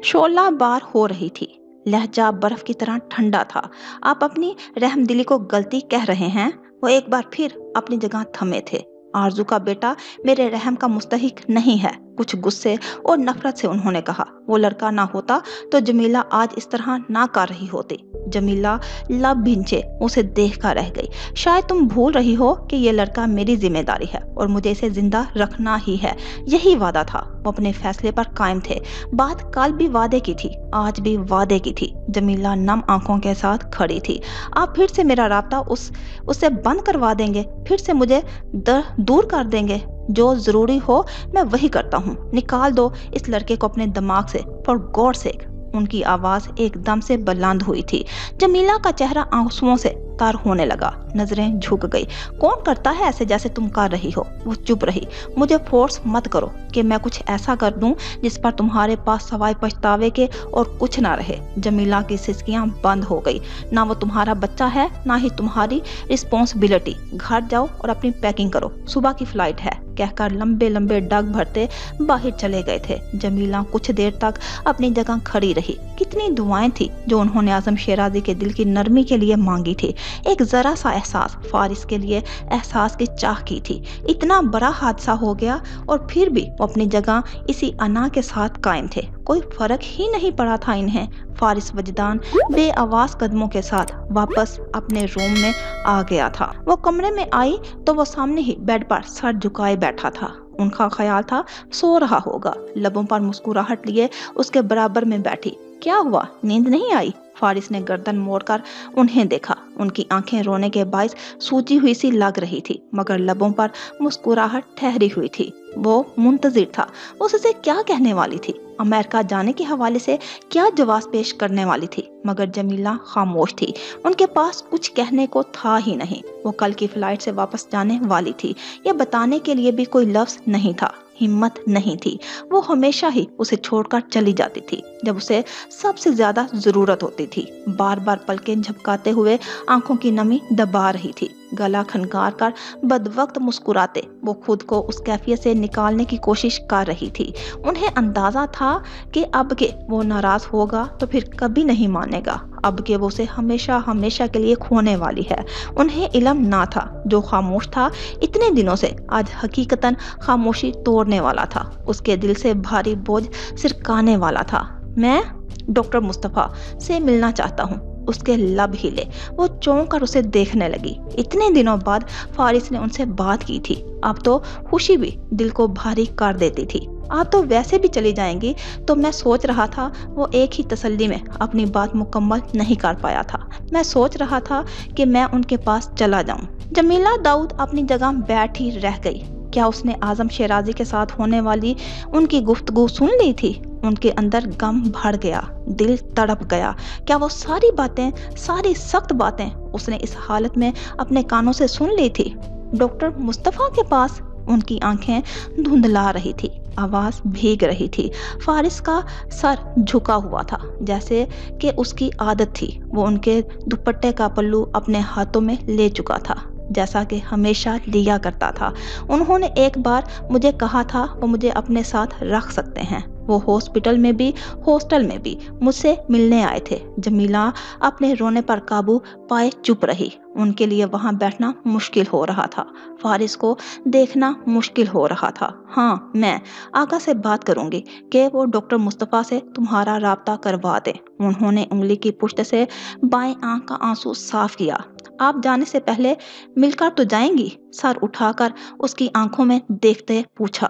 शोला बार हो रही थी, लहजा बर्फ की तरह ठंडा था। आप अपनी रहमदिली को गलती कह रहे हैं। वो एक बार फिर अपनी जगह थमे थे। आरजू का बेटा मेरे रहम का मुस्तहिक नहीं है, कुछ गुस्से और नफरत से उन्होंने कहा। वो लड़का ना होता तो जमीला आज इस तरह ना कर रही होती। जमीला लब भिंचे उसे देख कर रह गई। शायद तुम भूल रही हो कि ये लड़का मेरी जिम्मेदारी है और मुझे इसे जिंदा रखना ही है, यही वादा था। वो अपने फैसले पर कायम थे। बात कल भी वादे की थी, आज भी वादे की थी। जमीला नम आंखों के साथ खड़ी थी। आप फिर से मेरा राब्ता उससे बंद करवा देंगे, फिर से मुझे दूर कर देंगे। जो जरूरी हो मैं वही करता हूँ। निकाल दो इस लड़के को अपने दिमाग से, फॉर गॉड सेक। उनकी आवाज एकदम से बुलंद हुई थी। जमीला का चेहरा आंसुओं से तर होने लगा, नजरें झुक गई। कौन करता है ऐसे जैसे तुम कर रही हो? वो चुप रही। मुझे फोर्स मत करो कि मैं कुछ ऐसा कर दूं जिस पर तुम्हारे पास सवाए पछतावे के और कुछ ना रहे। जमीला की सिसकियां बंद हो गई। ना वो तुम्हारा बच्चा है, ना ही तुम्हारी रिस्पॉन्सिबिलिटी। घर जाओ और अपनी पैकिंग करो, सुबह की फ्लाइट है, कहकर लंबे लंबे डग भरते बाहर चले गए थे। जमीला कुछ देर तक अपनी जगह खड़ी रही। कितनी दुआएं थी जो उन्होंने आजम शेराजी के दिल की नरमी के लिए मांगी थी। एक जरा सा एहसास फारिस के लिए एहसास की चाह की थी। इतना बड़ा हादसा हो गया और फिर भी वो अपनी जगह इसी अना के साथ कायम थे। कोई फर्क ही नहीं पड़ा था इन्हें। फारिस वजदान बेआवाज कदमों के साथ वापस अपने रूम में आ गया था। वो कमरे में आई तो वो सामने ही बेड पर सर झुकाए बैठा था। उनका ख्याल था सो रहा होगा। लबों पर मुस्कुराहट लिए उसके बराबर में बैठी। क्या हुआ, नींद नहीं आई? फारिस ने गर्दन मोड़कर उन्हें देखा। उनकी आंखें रोने के बायस सूजी हुई सी लग रही थी, मगर लबों पर मुस्कुराहट ठहरी हुई थी। वो मुंतजिर था, उससे क्या कहने वाली थी, अमेरिका जाने के हवाले से क्या जवाब पेश करने वाली थी। मगर जमीला खामोश थी, उनके पास कुछ कहने को था ही नहीं। वो कल की फ्लाइट से वापस जाने वाली थी, ये बताने के लिए भी कोई लफ्ज नहीं था। हिम्मत नहीं थी। वो हमेशा ही उसे छोड़कर चली जाती थी जब उसे सबसे ज्यादा जरूरत होती थी। बार बार पलकें झपकाते हुए आंखों की नमी दबा रही थी। गला खनकार कर बदवक्त मुस्कुराते वो खुद को उस कैफियत से निकालने की कोशिश कर रही थी। उन्हें अंदाजा था कि अब के वो नाराज होगा तो फिर कभी नहीं मानेगा, अब के वो उसे हमेशा हमेशा के लिए खोने वाली है। उन्हें इल्म ना था, जो खामोश था इतने दिनों से आज हकीकतन खामोशी तोड़ने वाला था, उसके दिल से भारी बोझ सिरकाने वाला था। मैं डॉक्टर मुस्तफ़ा से मिलना चाहता हूँ। उसके लब हिले, वो चौंक कर उसे देखने लगी। इतने दिनों बाद फारिस ने उनसे बात की थी। अब तो खुशी भी दिल को भारी कर देती थी। आप तो वैसे भी चली जाएंगी, तो मैं सोच रहा था वो एक ही तसल्ली में अपनी बात मुकम्मल नहीं कर पाया था। मैं सोच रहा था कि मैं उनके पास चला जाऊं। जमीला दाऊद अपनी जगह बैठी रह गई। क्या उसने आजम शेराजी के साथ होने वाली उनकी गुफ्तगू सुन ली थी? उनके अंदर गम भर गया, दिल तड़प गया। क्या वो सारी बातें, सारी सख्त बातें उसने इस हालत में अपने कानों से सुन ली थी? डॉक्टर मुस्तफ़ा के पास? उनकी आंखें धुंधला रही थी, आवाज भीग रही थी। फारिस का सर झुका हुआ था, जैसे कि उसकी आदत थी। वो उनके दुपट्टे का पल्लू अपने हाथों में ले चुका था, जैसा कि हमेशा लिया करता था। उन्होंने एक बार मुझे कहा था वो मुझे अपने साथ रख सकते हैं। वो हॉस्पिटल में भी, हॉस्टल में भी मुझसे मिलने आए थे। जमीला अपने रोने पर काबू पाए चुप रही। उनके लिए वहां बैठना मुश्किल हो रहा था, फारिस को देखना मुश्किल हो रहा था। हाँ, मैं आगा से बात करूंगी कि वो डॉक्टर मुस्तफ़ा से तुम्हारा राब्ता करवा दे। उन्होंने उंगली की पुष्ट से बाएं आंख का आंसू साफ किया। आप जाने से पहले मिलकर तो जाएंगी? सर उठाकर उसकी आंखों में देखते पूछा।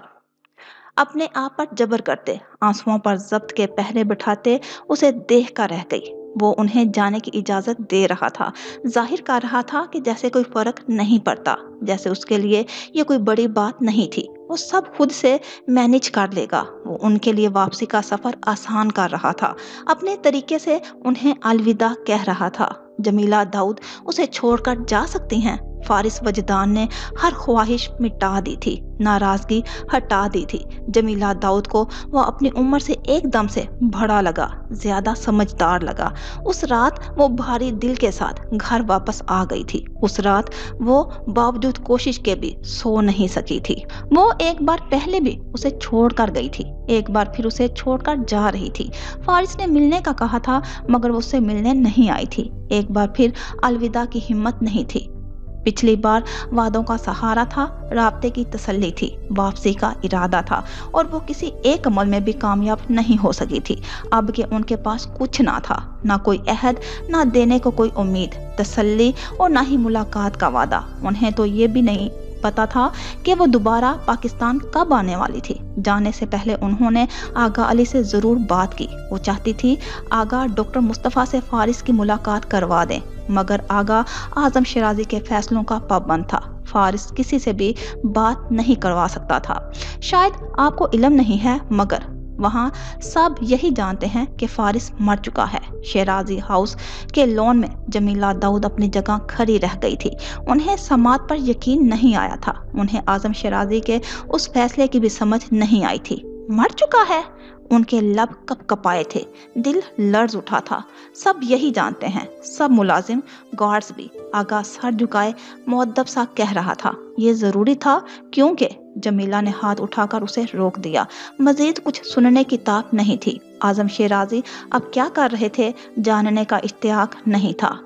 अपने आप पर जबर करते, आंसुओं पर जब्त के पहरे बिठाते उसे देख कर रह गई। वो उन्हें जाने की इजाजत दे रहा था, जाहिर कर रहा था कि जैसे कोई फर्क नहीं पड़ता, जैसे उसके लिए ये कोई बड़ी बात नहीं थी। वो सब खुद से मैनेज कर लेगा। वो उनके लिए वापसी का सफर आसान कर रहा था, अपने तरीके से उन्हें अलविदा कह रहा था। जमीला दाऊद उसे छोड़कर जा सकती हैं? फारिस वजदान ने हर ख्वाहिश मिटा दी थी, नाराजगी हटा दी थी। जमीला दाऊद को वो अपनी उम्र से एकदम से बड़ा लगा, ज्यादा समझदार लगा। उस रात वो भारी दिल के साथ घर वापस आ गई थी। उस रात वो बावजूद कोशिश के भी सो नहीं सकी थी। वो एक बार पहले भी उसे छोड़कर गई थी, एक बार फिर उसे छोड़कर जा रही थी। फारिस ने मिलने का कहा था, मगर वो उससे मिलने नहीं आई थी। एक बार फिर अलविदा की हिम्मत नहीं थी। पिछली बार वादों का सहारा था, राब्ते की तसल्ली थी, वापसी का इरादा था, और वो किसी एक अमल में भी कामयाब नहीं हो सकी थी। अब के उनके पास कुछ ना था, ना कोई अहद, ना देने को कोई उम्मीद, तसल्ली और ना ही मुलाकात का वादा। उन्हें तो ये भी नहीं पता था कि वो दोबारा पाकिस्तान कब आने वाली थी। जाने से पहले उन्होंने आगा अली से जरूर बात की। वो चाहती थी आगा डॉक्टर मुस्तफ़ा से फारिस की मुलाकात करवा दें, मगर आगा आजम शेराजी के फैसलों का पाबंद था। फारिस किसी से भी बात नहीं करवा सकता था। शायद आपको इल्म नहीं है, मगर वहाँ सब यही जानते हैं कि फारिस मर चुका है। शेराजी हाउस के लॉन में जमीला दाऊद अपनी जगह खड़ी रह गई थी। उन्हें समात पर यकीन नहीं आया था। उन्हें आजम शेराजी के उस फैसले की भी समझ नहीं आई थी। मर चुका है? उनके लब कपकपाए थे, दिल लर्ज उठा था। सब यही जानते हैं, सब मुलाजिम, गार्ड्स भी। आगा सर झुकाए मुअद्दब सा कह रहा था। ये जरूरी था, क्योंकि जमीला ने हाथ उठाकर उसे रोक दिया। मजीद कुछ सुनने की ताक नहीं थी। आजम शेराजी अब क्या कर रहे थे जानने का इश्तियाक नहीं था।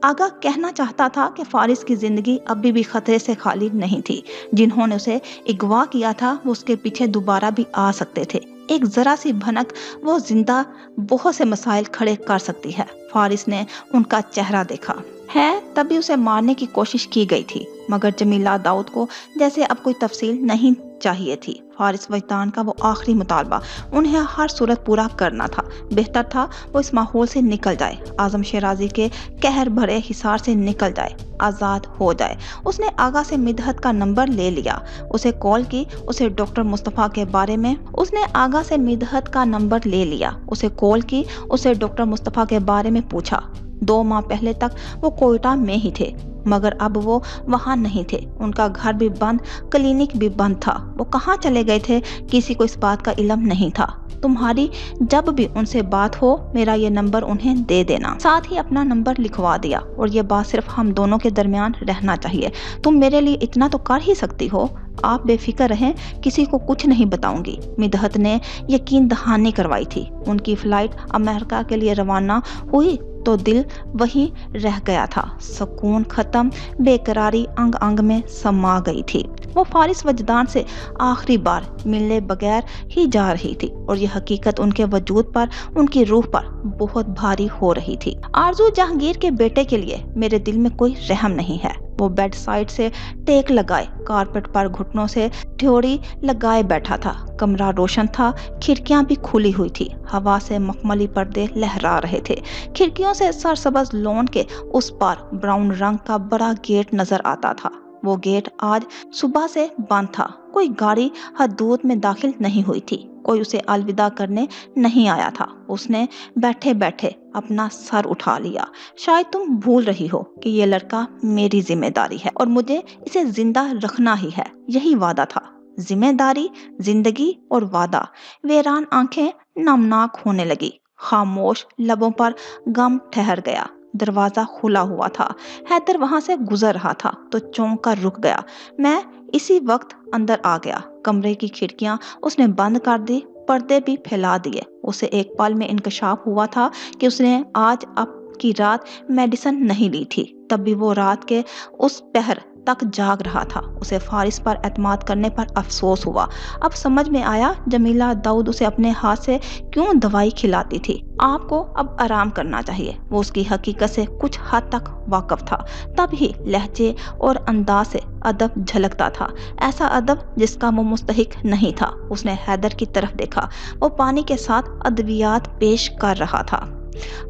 आगा कहना चाहता था कि फारिस की जिंदगी अभी भी खतरे से खाली नहीं थी। जिन्होंने उसे अगवा किया था वो उसके पीछे दोबारा भी आ सकते थे। एक जरा सी भनक वो जिंदा बहुत से मसाइल खड़े कर सकती है। फारिस ने उनका चेहरा देखा है, तभी उसे मारने की कोशिश की गई थी, मगर जमीला दाऊद को जैसे अब कोई तफसील नहीं चाहिए थी। फारिस वजदान का वो आखिरी मुतालबा उन्हें हर सूरत पूरा करना था। बेहतर था वो इस माहौल से निकल जाए, आजम शेराजी के कहर भरे हिसार से निकल जाए, आज़ाद हो जाए। उसने आगा से मिदहत का नंबर ले लिया, उसे कॉल की, उसे डॉक्टर मुस्तफ़ा के बारे में उसने आगा से मिदहत का नंबर ले लिया, उसे कॉल की, उसे डॉक्टर मुस्तफ़ा के बारे में पूछा। 2 माह पहले तक वो कोयटा में ही थे, मगर अब वो वहाँ नहीं थे। उनका घर भी बंद, क्लिनिक भी बंद था। वो कहाँ चले गए थे, किसी को इस बात का इल्म नहीं था। तुम्हारी जब भी उनसे बात हो, मेरा ये नंबर उन्हें दे देना। साथ ही अपना नंबर लिखवा दिया, और ये बात सिर्फ हम दोनों के दरमियान रहना चाहिए। तुम मेरे लिए इतना तो कर ही सकती हो। आप बेफिक्र रहें, किसी को कुछ नहीं बताऊंगी। मिदहत ने यकीन दहानी करवाई थी। उनकी फ्लाइट अमेरिका के लिए रवाना हुई तो दिल वहीं रह गया था। सुकून खत्म, बेकरारी अंग अंग में समा गई थी। वो फारिस वजदान से आखिरी बार मिलने बगैर ही जा रही थी, और यह हकीकत उनके वजूद पर, उनकी रूह पर बहुत भारी हो रही थी। आरजू जहांगीर के बेटे के लिए मेरे दिल में कोई रहम नहीं है। वो बेड साइड से टेक लगाए कारपेट पर घुटनों से ठियोड़ी लगाए बैठा था। कमरा रोशन था, खिड़कियां भी खुली हुई थी। हवा से मखमली पर्दे लहरा रहे थे। खिड़कियों से सरसब्ज लॉन के उस पार ब्राउन रंग का बड़ा गेट नजर आता था। वो गेट आज सुबह से बंद था। कोई गाड़ी हदूद में दाखिल नहीं हुई थी। कोई उसे अलविदा करने नहीं आया था। उसने बैठे बैठे अपना सर उठा लिया। शायद तुम भूल रही हो कि ये लड़का मेरी जिम्मेदारी है, और मुझे इसे जिंदा रखना ही है। यही वादा था। जिम्मेदारी, जिंदगी और वादा। वीरान आंखें नमनाक होने लगी। खामोश लबों पर गम ठहर गया। दरवाजा खुला हुआ था। हैदर वहां से गुजर रहा था तो चौंक कर रुक गया। मैं इसी वक्त अंदर आ गया। कमरे की खिड़कियां उसने बंद कर दी, पर्दे भी फैला दिए। उसे एक पल में इंकशाफ हुआ था कि उसने आज अब की रात मेडिसिन नहीं ली थी। तब भी वो रात के उस पहर तक जाग रहा था। उसे फारिस पर एतमाद करने पर अफसोस हुआ। अब समझ में आया जमीला दाऊद उसे अपने हाथ से क्यों दवाई खिलाती थी। आपको अब आराम करना चाहिए। वो उसकी हकीकत से कुछ हद तक वाकिफ था। तब ही लहजे और अंदाज से अदब झलकता था, ऐसा अदब जिसका वो मुस्तहिक नहीं था। उसने हैदर की तरफ देखा। वो पानी के साथ अद्वियात पेश कर रहा था।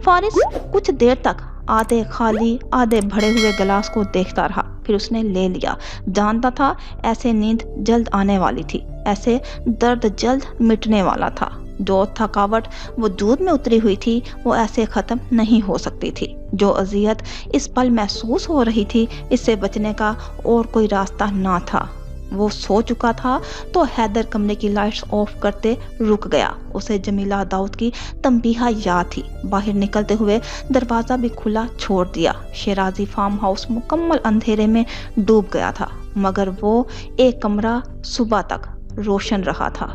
फारिस कुछ देर तक आधे खाली आधे भरे हुए गिलास को देखता रहा, फिर उसने ले लिया। जानता था ऐसे नींद जल्द आने वाली थी, ऐसे दर्द जल्द मिटने वाला था। जो थकावट वजूद में उतरी हुई थी वो ऐसे खत्म नहीं हो सकती थी। जो अजियत इस पल महसूस हो रही थी, इससे बचने का और कोई रास्ता ना था। वो सो चुका था तो हैदर कमरे की लाइट्स ऑफ करते रुक गया। उसे जमीला दाऊद की तंबीहा याद थी। बाहर निकलते हुए दरवाजा भी खुला छोड़ दिया। शेराजी फार्म हाउस मुकम्मल अंधेरे में डूब गया था, मगर वो एक कमरा सुबह तक रोशन रहा था।